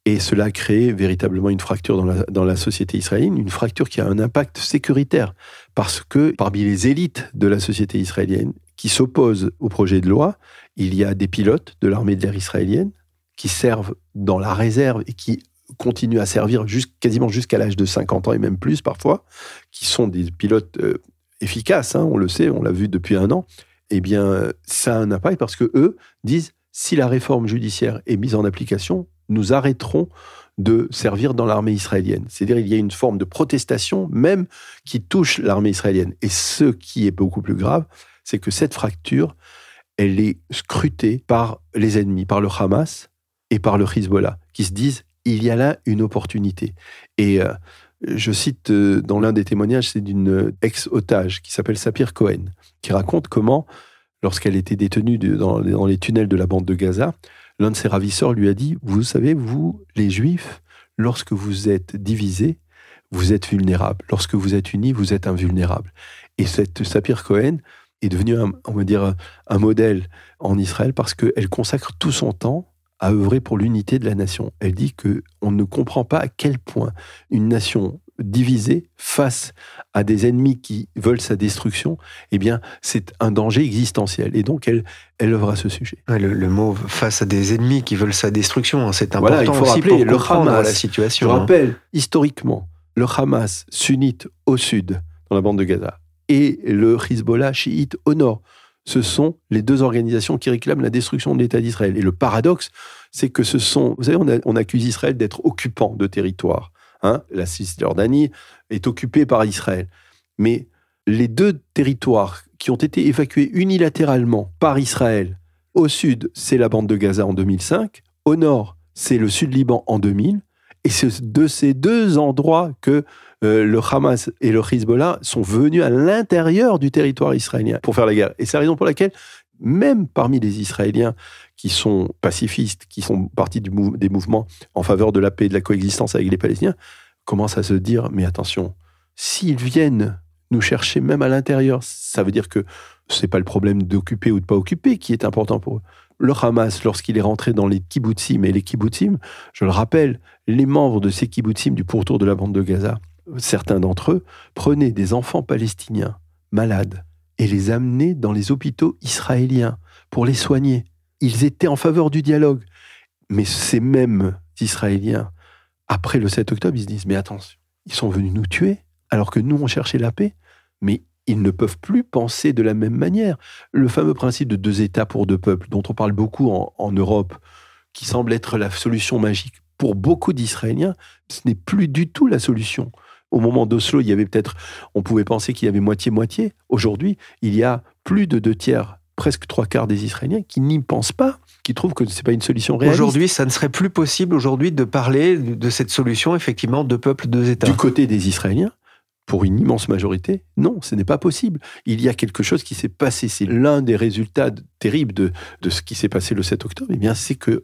Et cela a créé véritablement une fracture dans la société israélienne, une fracture qui a un impact sécuritaire, parce que parmi les élites de la société israélienne qui s'opposent au projet de loi, il y a des pilotes de l'armée de l'air israélienne qui servent dans la réserve et qui continuent à servir quasiment jusqu'à l'âge de 50 ans et même plus parfois, qui sont des pilotes efficaces, on le sait, on l'a vu depuis 1 an. Eh bien, ça a un impact parce que eux disent, si la réforme judiciaire est mise en application, nous arrêterons de servir dans l'armée israélienne. C'est-à-dire il y a une forme de protestation même qui touche l'armée israélienne. Et ce qui est beaucoup plus grave, c'est que cette fracture, elle est scrutée par les ennemis, par le Hamas et par le Hezbollah, qui se disent, il y a là une opportunité. Et je cite dans l'un des témoignages, c'est d'une ex-otage qui s'appelle Sapir Cohen, qui raconte comment, lorsqu'elle était détenue dans les tunnels de la bande de Gaza, l'un de ses ravisseurs lui a dit, vous savez, vous, les Juifs, lorsque vous êtes divisés, vous êtes vulnérables. Lorsque vous êtes unis, vous êtes invulnérables. Et cette Sapir Cohen est devenue, on va dire, un modèle en Israël parce qu'elle consacre tout son temps à œuvrer pour l'unité de la nation. Elle dit qu'on ne comprend pas à quel point une nation divisée face à des ennemis qui veulent sa destruction, eh bien, c'est un danger existentiel. Et donc, elle œuvre à ce sujet. Le mot « face à des ennemis qui veulent sa destruction », c'est important voilà, il faut aussi rappeler pour comprendre la situation. Je rappelle, historiquement, le Hamas sunnite au sud, dans la bande de Gaza, et le Hezbollah chiite au nord. Ce sont les deux organisations qui réclament la destruction de l'État d'Israël. Et le paradoxe, c'est que ce sont... Vous savez, on accuse Israël d'être occupant de territoire. La Cisjordanie est occupée par Israël. Mais les deux territoires qui ont été évacués unilatéralement par Israël, au sud, c'est la bande de Gaza en 2005, au nord, c'est le sud-Liban en 2000, et c'est de ces deux endroits que le Hamas et le Hezbollah sont venus à l'intérieur du territoire israélien pour faire la guerre. Et c'est la raison pour laquelle, même parmi les Israéliens qui sont pacifistes, qui font partie des mouvements en faveur de la paix et de la coexistence avec les Palestiniens, commencent à se dire, mais attention, s'ils viennent nous chercher même à l'intérieur, ça veut dire que c'est pas le problème d'occuper ou de pas occuper qui est important pour eux. Le Hamas, lorsqu'il est rentré dans les kibbutzim, et les kibbutzim, je le rappelle, les membres de ces kibbutzim du pourtour de la bande de Gaza, certains d'entre eux prenaient des enfants palestiniens malades et les amenaient dans les hôpitaux israéliens pour les soigner. Ils étaient en faveur du dialogue. Mais ces mêmes Israéliens, après le 7 octobre, ils se disent « Mais attention, ils sont venus nous tuer alors que nous, on cherchait la paix. » Mais ils ne peuvent plus penser de la même manière. Le fameux principe de 2 États pour 2 peuples, dont on parle beaucoup en Europe, qui semble être la solution magique, pour beaucoup d'Israéliens, ce n'est plus du tout la solution. Au moment d'Oslo, il y avait peut-être, on pouvait penser qu'il y avait moitié-moitié. Aujourd'hui, il y a plus de 2/3, presque 3/4 des Israéliens qui n'y pensent pas, qui trouvent que ce n'est pas une solution réaliste. Aujourd'hui, ça ne serait plus possible de parler de cette solution, effectivement, 2 peuples, 2 États. Du côté des Israéliens, pour une immense majorité, non, ce n'est pas possible. Il y a quelque chose qui s'est passé. C'est l'un des résultats terribles de ce qui s'est passé le 7 octobre. C'est que,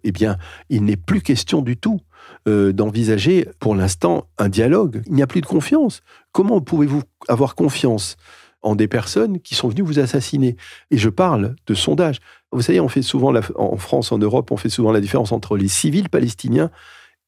il n'est plus question du tout d'envisager, pour l'instant, un dialogue. Il n'y a plus de confiance. Comment pouvez-vous avoir confiance en des personnes qui sont venues vous assassiner? Et je parle de sondage. Vous savez, on fait souvent, en France, en Europe, on fait souvent la différence entre les civils palestiniens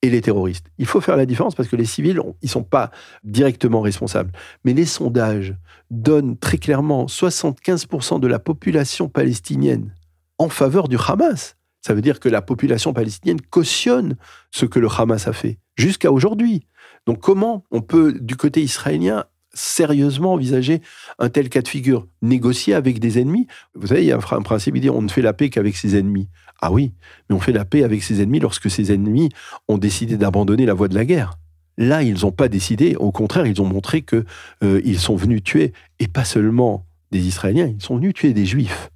et les terroristes. Il faut faire la différence parce que les civils, ils ne sont pas directement responsables. Mais les sondages donnent très clairement 75% de la population palestinienne en faveur du Hamas. Ça veut dire que la population palestinienne cautionne ce que le Hamas a fait, jusqu'à aujourd'hui. Donc comment on peut, du côté israélien, sérieusement envisager un tel cas de figure? Négocier avec des ennemis? Vous savez, il y a un principe qui dit on ne fait la paix qu'avec ses ennemis. Ah oui, mais on fait la paix avec ses ennemis lorsque ses ennemis ont décidé d'abandonner la voie de la guerre. Là, ils n'ont pas décidé. Au contraire, ils ont montré qu'ils sont venus tuer, et pas seulement des Israéliens, ils sont venus tuer des Juifs.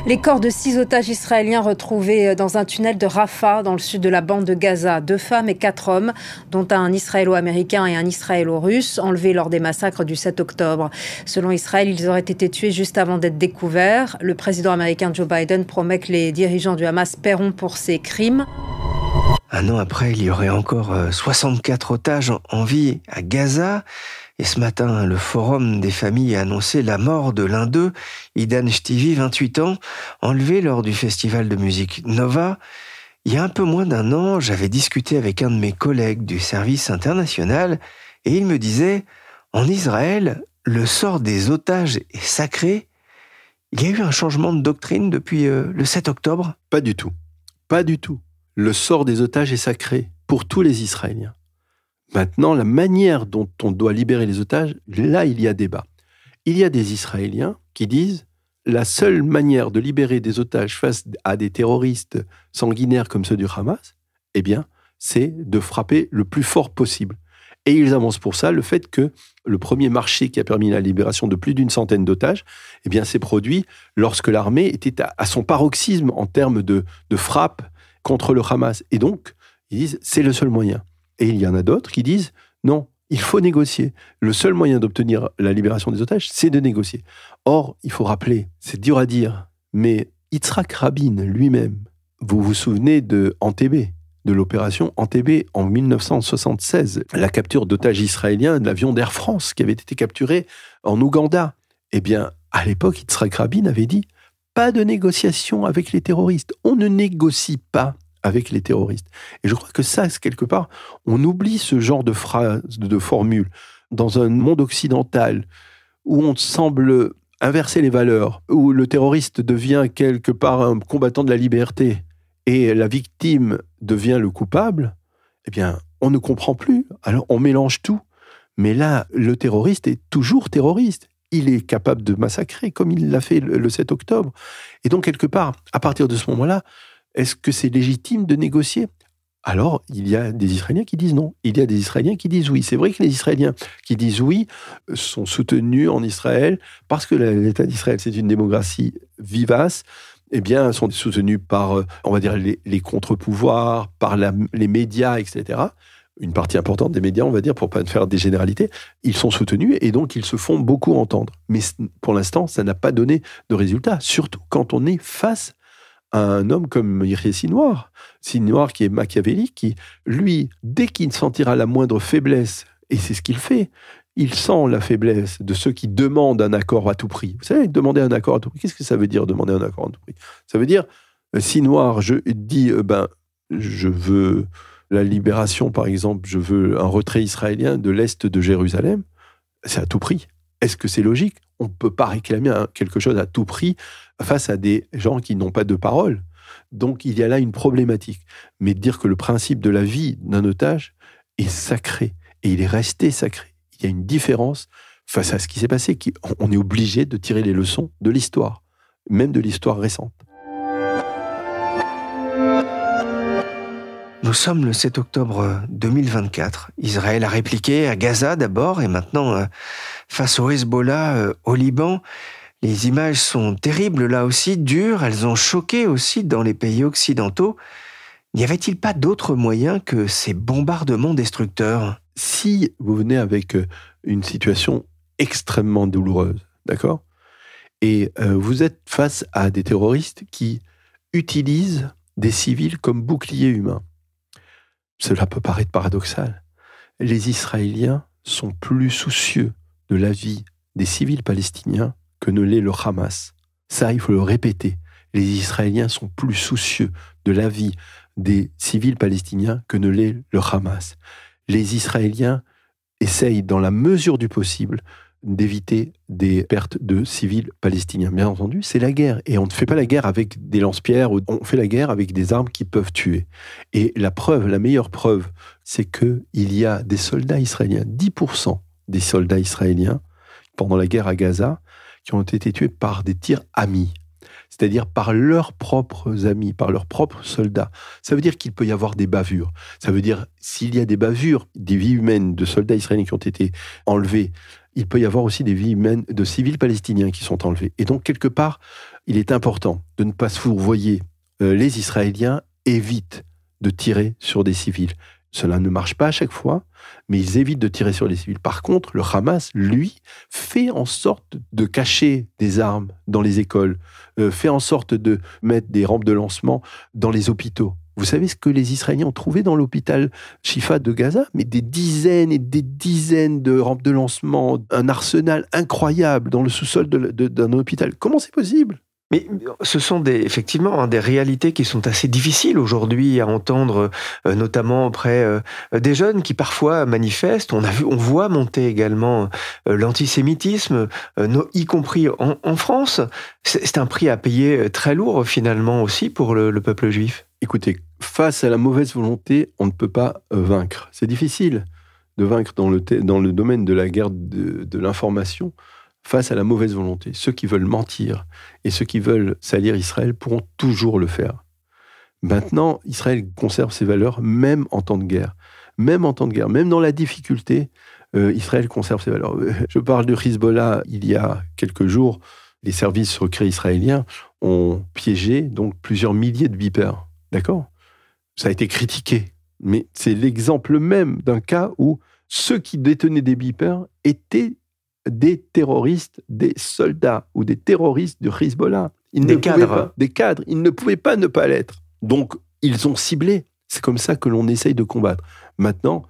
Les corps de 6 otages israéliens retrouvés dans un tunnel de Rafah, dans le sud de la bande de Gaza. 2 femmes et 4 hommes, dont un israélo-américain et un israélo-russe, enlevés lors des massacres du 7 octobre. Selon Israël, ils auraient été tués juste avant d'être découverts. Le président américain Joe Biden promet que les dirigeants du Hamas paieront pour ces crimes. Un an après, il y aurait encore 64 otages en vie à Gaza. Et ce matin, le Forum des familles a annoncé la mort de l'un d'eux, Idan Shtivi, 28 ans, enlevé lors du festival de musique Nova. Il y a un peu moins d'un an, j'avais discuté avec un de mes collègues du service international et il me disait « En Israël, le sort des otages est sacré. Il y a eu un changement de doctrine depuis le 7 octobre ?» Pas du tout. Pas du tout. Le sort des otages est sacré pour tous les Israéliens. Maintenant, la manière dont on doit libérer les otages, là, il y a débat. Il y a des Israéliens qui disent la seule manière de libérer des otages face à des terroristes sanguinaires comme ceux du Hamas, c'est de frapper le plus fort possible. Et ils avancent pour ça le fait que le premier marché qui a permis la libération de plus d'une centaine d'otages, s'est produit lorsque l'armée était à son paroxysme en termes de frappe contre le Hamas. Et donc, ils disent c'est le seul moyen. Et il y en a d'autres qui disent non, il faut négocier. Le seul moyen d'obtenir la libération des otages, c'est de négocier. Or, il faut rappeler, c'est dur à dire, mais Yitzhak Rabin lui-même, vous vous souvenez de Entebbe, de l'opération Entebbe en 1976, la capture d'otages israéliens de l'avion d'Air France qui avait été capturé en Ouganda. À l'époque, Yitzhak Rabin avait dit pas de négociation avec les terroristes. On ne négocie pas avec les terroristes. Et je crois que ça, quelque part, on oublie ce genre de phrase, de formule. Dans un monde occidental où on semble inverser les valeurs, où le terroriste devient quelque part un combattant de la liberté et la victime devient le coupable, on ne comprend plus. Alors, on mélange tout. Mais là, le terroriste est toujours terroriste. Il est capable de massacrer, comme il l'a fait le 7 octobre. Et donc, quelque part, à partir de ce moment-là, est-ce que c'est légitime de négocier? Alors, il y a des Israéliens qui disent non. Il y a des Israéliens qui disent oui. C'est vrai que les Israéliens qui disent oui sont soutenus en Israël parce que l'État d'Israël, c'est une démocratie vivace. Sont soutenus par, on va dire, les contre-pouvoirs, par les médias, etc. Une partie importante des médias, on va dire, pour ne pas faire des généralités, ils sont soutenus et donc ils se font beaucoup entendre. Mais pour l'instant, ça n'a pas donné de résultat. Surtout quand on est face un homme comme Yahya Sinwar qui est machiavélique, qui, lui, dès qu'il sentira la moindre faiblesse, et c'est ce qu'il fait, il sent la faiblesse de ceux qui demandent un accord à tout prix. Vous savez, demander un accord à tout prix, qu'est-ce que ça veut dire, demander un accord à tout prix? Ça veut dire, Sinwar dit, je veux la libération, par exemple, je veux un retrait israélien de l'Est de Jérusalem, c'est à tout prix. Est-ce que c'est logique? On ne peut pas réclamer quelque chose à tout prix face à des gens qui n'ont pas de parole. Donc, il y a là une problématique. Mais dire que le principe de la vie d'un otage est sacré, et il est resté sacré. Il y a une différence face à ce qui s'est passé. On est obligé de tirer les leçons de l'histoire, même de l'histoire récente. Nous sommes le 7 octobre 2024. Israël a répliqué à Gaza d'abord et maintenant face au Hezbollah au Liban. Les images sont terribles là aussi, dures. Elles ont choqué aussi dans les pays occidentaux. N'y avait-il pas d'autre moyen que ces bombardements destructeurs? si vous venez avec une situation extrêmement douloureuse, d'accord ? Et vous êtes face à des terroristes qui utilisent des civils comme boucliers humains. Cela peut paraître paradoxal. Les Israéliens sont plus soucieux de la vie des civils palestiniens que ne l'est le Hamas. Ça, il faut le répéter. Les Israéliens sont plus soucieux de la vie des civils palestiniens que ne l'est le Hamas. Les Israéliens essayent, dans la mesure du possible, d'éviter des pertes de civils palestiniens. Bien entendu, c'est la guerre. Et on ne fait pas la guerre avec des lance-pierres, on fait la guerre avec des armes qui peuvent tuer. Et la preuve, la meilleure preuve, c'est qu'il y a des soldats israéliens, 10% des soldats israéliens, pendant la guerre à Gaza, qui ont été tués par des tirs amis. C'est-à-dire par leurs propres amis, par leurs propres soldats. Ça veut dire qu'il peut y avoir des bavures. Ça veut dire, s'il y a des bavures, des vies humaines de soldats israéliens qui ont été enlevés, il peut y avoir aussi des vies humaines de civils palestiniens qui sont enlevés. Et donc, quelque part, il est important de ne pas se fourvoyer. Les Israéliens évitent de tirer sur des civils. Cela ne marche pas à chaque fois, mais ils évitent de tirer sur les civils. Par contre, le Hamas, lui, fait en sorte de cacher des armes dans les écoles, fait en sorte de mettre des rampes de lancement dans les hôpitaux. Vous savez ce que les Israéliens ont trouvé dans l'hôpital Shifa de Gaza ? Mais des dizaines et des dizaines de rampes de lancement, un arsenal incroyable dans le sous-sol d'un hôpital. Comment c'est possible ? Mais ce sont effectivement des réalités qui sont assez difficiles aujourd'hui à entendre, notamment auprès des jeunes qui parfois manifestent. On voit monter également l'antisémitisme, y compris en France. C'est un prix à payer très lourd finalement aussi pour le peuple juif. Écoutez, face à la mauvaise volonté, on ne peut pas vaincre. C'est difficile de vaincre dans le domaine de la guerre de l'information. Face à la mauvaise volonté, ceux qui veulent mentir et ceux qui veulent salir Israël pourront toujours le faire. Maintenant, Israël conserve ses valeurs même en temps de guerre. Même en temps de guerre, même dans la difficulté, Israël conserve ses valeurs. Je parle de Hezbollah. Il y a quelques jours, les services secrets israéliens ont piégé donc plusieurs milliers de vipères. D'accord ? Ça a été critiqué. Mais c'est l'exemple même d'un cas où ceux qui détenaient des vipères étaient des terroristes, des soldats ou des terroristes de Hezbollah. Des cadres. Des cadres. Ils ne pouvaient pas ne pas l'être. Donc, ils ont ciblé. C'est comme ça que l'on essaye de combattre. Maintenant,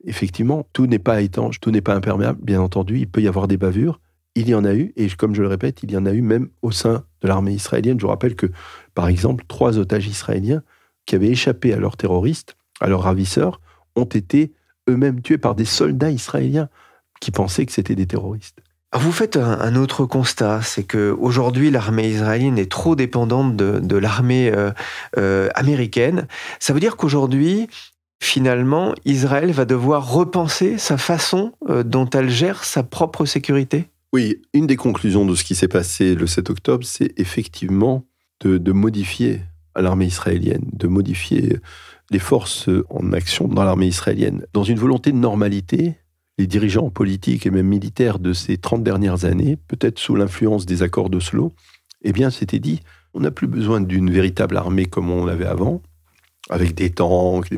effectivement, tout n'est pas étanche, tout n'est pas imperméable. Bien entendu, il peut y avoir des bavures. Il y en a eu, et comme je le répète, il y en a eu même au sein de l'armée israélienne. Je vous rappelle que, par exemple, 3 otages israéliens qui avaient échappé à leurs terroristes, à leurs ravisseurs, ont été eux-mêmes tués par des soldats israéliens qui pensaient que c'était des terroristes. Vous faites un autre constat, c'est qu'aujourd'hui, l'armée israélienne est trop dépendante de l'armée américaine. Ça veut dire qu'aujourd'hui, finalement, Israël va devoir repenser sa façon dont elle gère sa propre sécurité ? Oui, une des conclusions de ce qui s'est passé le 7 octobre, c'est effectivement de modifier l'armée israélienne, de modifier les forces en action dans l'armée israélienne. Dans une volonté de normalité, les dirigeants politiques et même militaires de ces 30 dernières années, peut-être sous l'influence des accords d'Oslo, eh bien, s'étaient dit, on n'a plus besoin d'une véritable armée comme on l'avait avant, avec des tanks.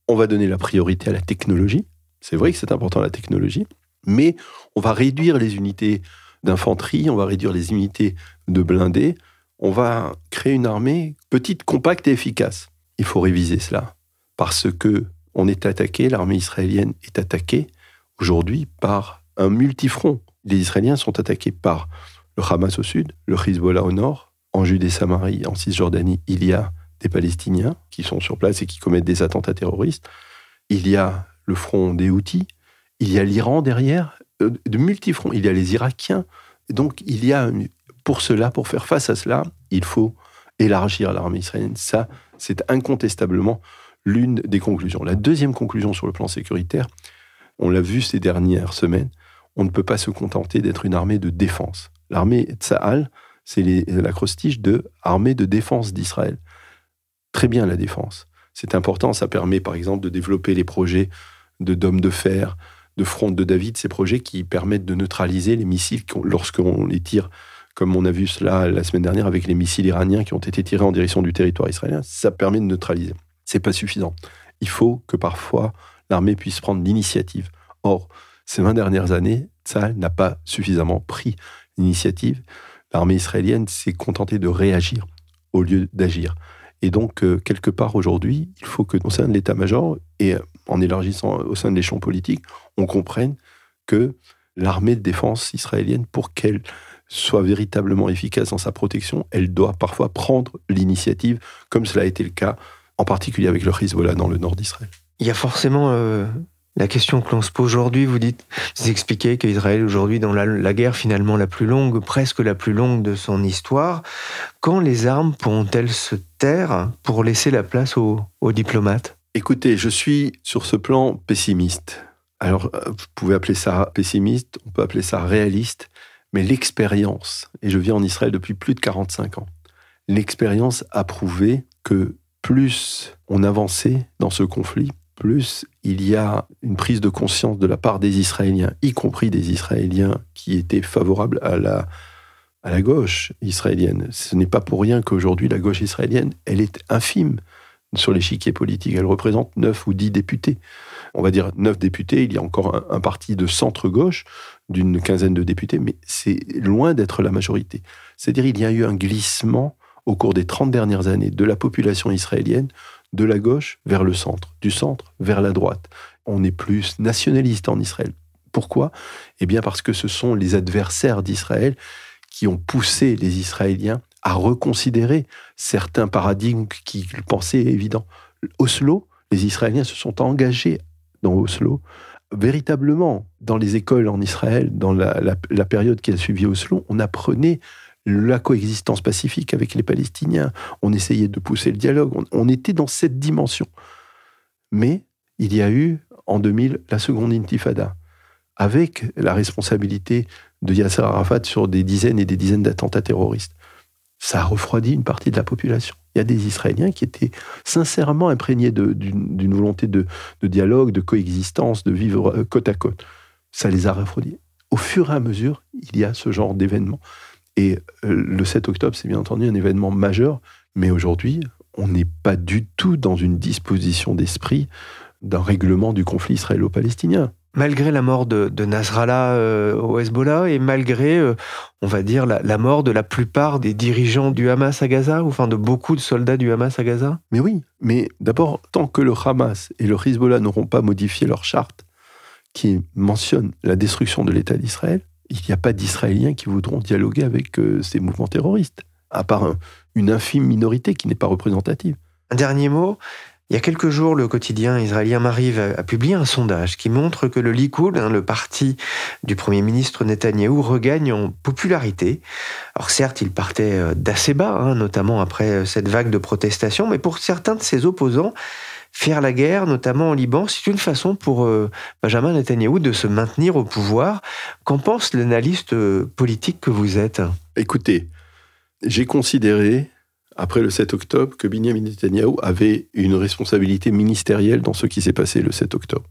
On va donner la priorité à la technologie. C'est vrai que c'est important la technologie, mais on va réduire les unités d'infanterie, on va réduire les unités de blindés, on va créer une armée petite, compacte et efficace. Il faut réviser cela, parce que on est attaqué, l'armée israélienne est attaquée aujourd'hui par un multifront. Les Israéliens sont attaqués par le Hamas au sud, le Hezbollah au nord. En Judée-Samarie, en Cisjordanie, il y a des Palestiniens qui sont sur place et qui commettent des attentats terroristes. Il y a le front des Houthis. Il y a l'Iran derrière, de multifronts. Il y a les Irakiens. Donc, il y a, pour faire face à cela, il faut élargir l'armée israélienne. Ça, c'est incontestablement l'une des conclusions. La deuxième conclusion sur le plan sécuritaire, on l'a vu ces dernières semaines, on ne peut pas se contenter d'être une armée de défense. L'armée Tsahal, c'est l'acrostiche de Armée de défense d'Israël. Très bien la défense. C'est important, ça permet par exemple de développer les projets de dômes de fer, de fronde de David, ces projets qui permettent de neutraliser les missiles lorsqu'on les tire, comme on a vu cela la semaine dernière avec les missiles iraniens qui ont été tirés en direction du territoire israélien. Ça permet de neutraliser. C'est pas suffisant. Il faut que parfois l'armée puisse prendre l'initiative. Or, ces 20 dernières années, Tsahal n'a pas suffisamment pris l'initiative. L'armée israélienne s'est contentée de réagir au lieu d'agir. Et donc, quelque part aujourd'hui, il faut qu'au sein de l'état-major, et en élargissant au sein de l'échelon politique, on comprenne que l'armée de défense israélienne, pour qu'elle soit véritablement efficace dans sa protection, elle doit parfois prendre l'initiative, comme cela a été le cas, en particulier avec le Hezbollah dans le nord d'Israël. Il y a forcément la question que l'on se pose aujourd'hui. Vous expliquez qu'Israël aujourd'hui dans la guerre finalement la plus longue, presque la plus longue de son histoire. Quand les armes pourront-elles se taire pour laisser la place aux diplomates ? Écoutez, je suis sur ce plan pessimiste. Alors, vous pouvez appeler ça pessimiste, on peut appeler ça réaliste, mais l'expérience, et je vis en Israël depuis plus de 45 ans, l'expérience a prouvé que plus on avançait dans ce conflit, plus il y a une prise de conscience de la part des Israéliens, y compris des Israéliens qui étaient favorables à la gauche israélienne. Ce n'est pas pour rien qu'aujourd'hui, la gauche israélienne, elle est infime sur l'échiquier politique. Elle représente 9 ou 10 députés. On va dire 9 députés, il y a encore un parti de centre-gauche d'une quinzaine de députés, mais c'est loin d'être la majorité. C'est-à-dire il y a eu un glissement au cours des 30 dernières années de la population israélienne de la gauche vers le centre, du centre vers la droite. On est plus nationaliste en Israël. Pourquoi ? Eh bien parce que ce sont les adversaires d'Israël qui ont poussé les Israéliens à reconsidérer certains paradigmes qu'ils pensaient évidents. Oslo, les Israéliens se sont engagés dans Oslo, véritablement, dans les écoles en Israël, dans la période qui a suivi Oslo, on apprenait la coexistence pacifique avec les Palestiniens, on essayait de pousser le dialogue, on était dans cette dimension. Mais il y a eu, en 2000, la seconde intifada, avec la responsabilité de Yasser Arafat sur des dizaines et des dizaines d'attentats terroristes. Ça a refroidi une partie de la population. Il y a des Israéliens qui étaient sincèrement imprégnés d'une volonté de dialogue, de coexistence, de vivre côte à côte. Ça les a refroidis. Au fur et à mesure, il y a ce genre d'événements. Et le 7 octobre, c'est bien entendu un événement majeur, mais aujourd'hui, on n'est pas du tout dans une disposition d'esprit d'un règlement du conflit israélo-palestinien. Malgré la mort de Nasrallah au Hezbollah et malgré, on va dire, la mort de la plupart des dirigeants du Hamas à Gaza, ou enfin de beaucoup de soldats du Hamas à Gaza ? Mais oui, mais d'abord, tant que le Hamas et le Hezbollah n'auront pas modifié leur charte qui mentionne la destruction de l'État d'Israël, il n'y a pas d'Israéliens qui voudront dialoguer avec ces mouvements terroristes, à part une infime minorité qui n'est pas représentative. Un dernier mot. Il y a quelques jours, le quotidien israélien Maariv a publié un sondage qui montre que le Likoud, le parti du Premier ministre Netanyahou, regagne en popularité. Alors certes, il partait d'assez bas, notamment après cette vague de protestations, mais pour certains de ses opposants, faire la guerre, notamment en Liban, c'est une façon pour Benjamin Netanyahou de se maintenir au pouvoir. Qu'en pense l'analyste politique que vous êtes ? Écoutez, j'ai considéré après le 7 octobre, que Benjamin Netanyahou avait une responsabilité ministérielle dans ce qui s'est passé le 7 octobre.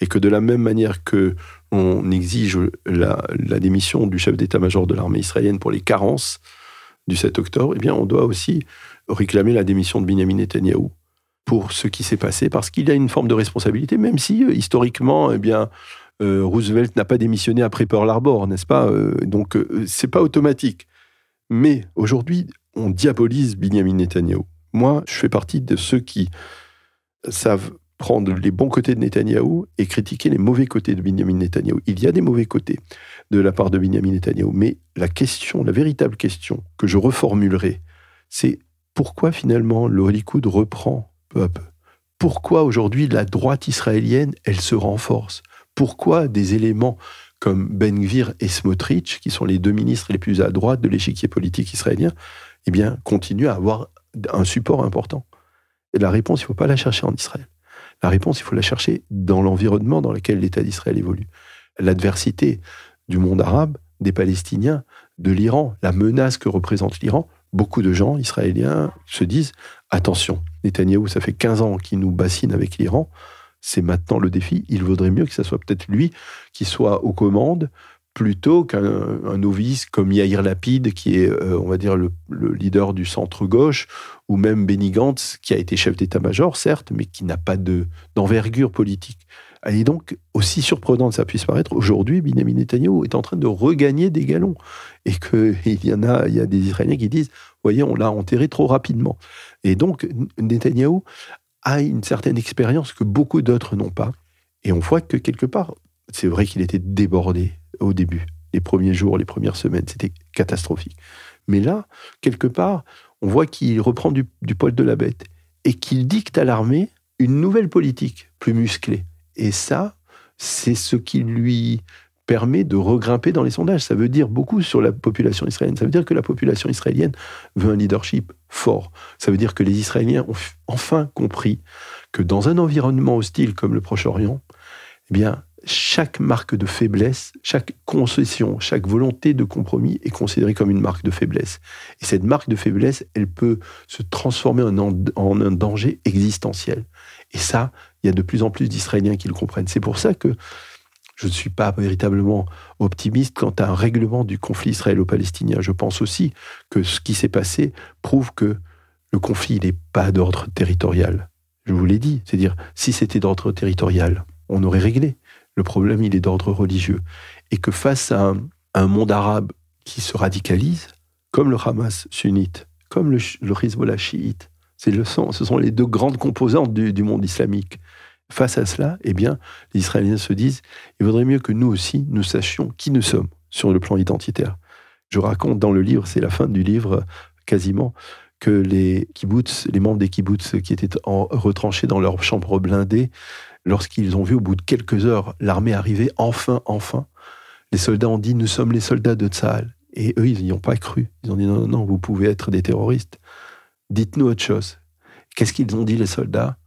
Et que de la même manière que on exige la démission du chef d'état-major de l'armée israélienne pour les carences du 7 octobre, eh bien, on doit aussi réclamer la démission de Benjamin Netanyahou pour ce qui s'est passé, parce qu'il y a une forme de responsabilité, même si, historiquement, eh bien, Roosevelt n'a pas démissionné après Pearl Harbor, n'est-ce pas ? Donc, c'est pas automatique. Mais aujourd'hui, on diabolise Benjamin Netanyahou. Moi, je fais partie de ceux qui savent prendre les bons côtés de Netanyahou et critiquer les mauvais côtés de Benjamin Netanyahou. Il y a des mauvais côtés de la part de Benjamin Netanyahou, mais la véritable question que je reformulerai, c'est pourquoi finalement le Likoud reprend peu à peu ? Pourquoi aujourd'hui la droite israélienne, elle se renforce ? Pourquoi des éléments comme Ben Gvir et Smotrich, qui sont les deux ministres les plus à droite de l'échiquier politique israélien, eh bien, continuent à avoir un support important. Et la réponse, il ne faut pas la chercher en Israël. La réponse, il faut la chercher dans l'environnement dans lequel l'État d'Israël évolue. L'adversité du monde arabe, des Palestiniens, de l'Iran, la menace que représente l'Iran, beaucoup de gens israéliens se disent « Attention, Netanyahou, ça fait 15 ans qu'il nous bassine avec l'Iran, c'est maintenant le défi, il vaudrait mieux que ce soit peut-être lui qui soit aux commandes plutôt qu'un novice comme Yair Lapid, qui est, on va dire, le leader du centre-gauche, ou même Benny Gantz, qui a été chef d'état-major, certes, mais qui n'a pas d'envergure politique. Et donc, aussi surprenant que ça puisse paraître, aujourd'hui, Benyamin Netanyahou est en train de regagner des galons. Et qu'il y a des Israéliens qui disent, voyez, on l'a enterré trop rapidement. Et donc, Netanyahou a une certaine expérience que beaucoup d'autres n'ont pas. Et on voit que quelque part, c'est vrai qu'il était débordé au début. Les premiers jours, les premières semaines, c'était catastrophique. Mais là, quelque part, on voit qu'il reprend du poil de la bête et qu'il dicte à l'armée une nouvelle politique, plus musclée. Et ça, c'est ce qui lui permet de regrimper dans les sondages. Ça veut dire beaucoup sur la population israélienne. Ça veut dire que la population israélienne veut un leadership fort. Ça veut dire que les Israéliens ont enfin compris que dans un environnement hostile comme le Proche-Orient, eh bien, chaque marque de faiblesse, chaque concession, chaque volonté de compromis est considérée comme une marque de faiblesse. Et cette marque de faiblesse, elle peut se transformer en un danger existentiel. Et ça, il y a de plus en plus d'Israéliens qui le comprennent. C'est pour ça que je ne suis pas véritablement optimiste quant à un règlement du conflit israélo-palestinien. Je pense aussi que ce qui s'est passé prouve que le conflit n'est pas d'ordre territorial. Je vous l'ai dit, c'est-à-dire, si c'était d'ordre territorial, on aurait réglé. Le problème, il est d'ordre religieux. Et que face à un monde arabe qui se radicalise, comme le Hamas sunnite, comme le Hezbollah chiite, ce sont les deux grandes composantes du monde islamique. Face à cela, eh bien, les Israéliens se disent, il vaudrait mieux que nous aussi, nous sachions qui nous sommes sur le plan identitaire. Je raconte dans le livre, c'est la fin du livre quasiment, que les membres des kibboutz qui étaient retranchés dans leur chambre blindée, lorsqu'ils ont vu au bout de quelques heures l'armée arriver, enfin, les soldats ont dit « Nous sommes les soldats de Tsahal ». Et eux, ils n'y ont pas cru. Ils ont dit « Non, vous pouvez être des terroristes. Dites-nous autre chose ». Qu'est-ce qu'ils ont dit, les soldats ?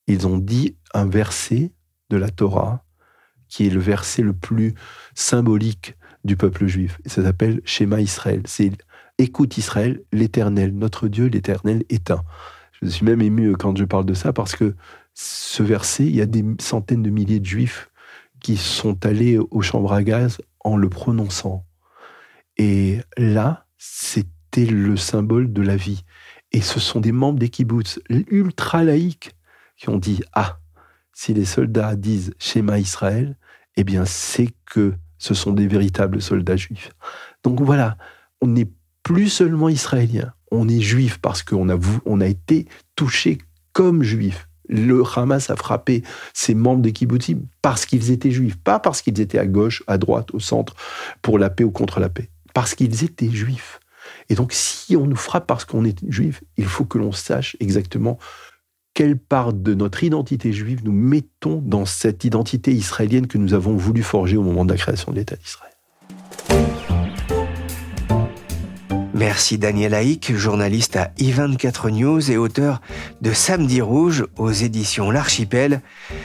Ils ont dit un verset de la Torah, qui est le verset le plus symbolique du peuple juif. Et ça s'appelle « Shema Israël ». C'est « Écoute Israël, l'Éternel, notre Dieu, l'Éternel est un ». Je suis même ému quand je parle de ça, parce que ce verset, il y a des centaines de milliers de Juifs qui sont allés aux chambres à gaz en le prononçant. Et là, c'était le symbole de la vie. Et ce sont des membres des kibboutz ultra laïques qui ont dit « Ah, si les soldats disent Shema Israël, eh bien c'est que ce sont des véritables soldats juifs. » Donc voilà, on n'est plus seulement israélien, on est juif parce qu'on a été touché comme juif. Le Hamas a frappé ses membres des kibbutzim parce qu'ils étaient juifs, pas parce qu'ils étaient à gauche, à droite, au centre, pour la paix ou contre la paix, parce qu'ils étaient juifs. Et donc, si on nous frappe parce qu'on est juif, il faut que l'on sache exactement quelle part de notre identité juive nous mettons dans cette identité israélienne que nous avons voulu forger au moment de la création de l'État d'Israël. Merci Daniel Haïk, journaliste à I24 News et auteur de Samedi Rouge aux éditions L'Archipel.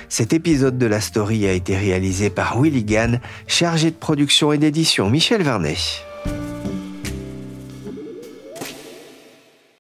Cet épisode de la story a été réalisé par Willy Gann, chargé de production et d'édition Michel Vernet.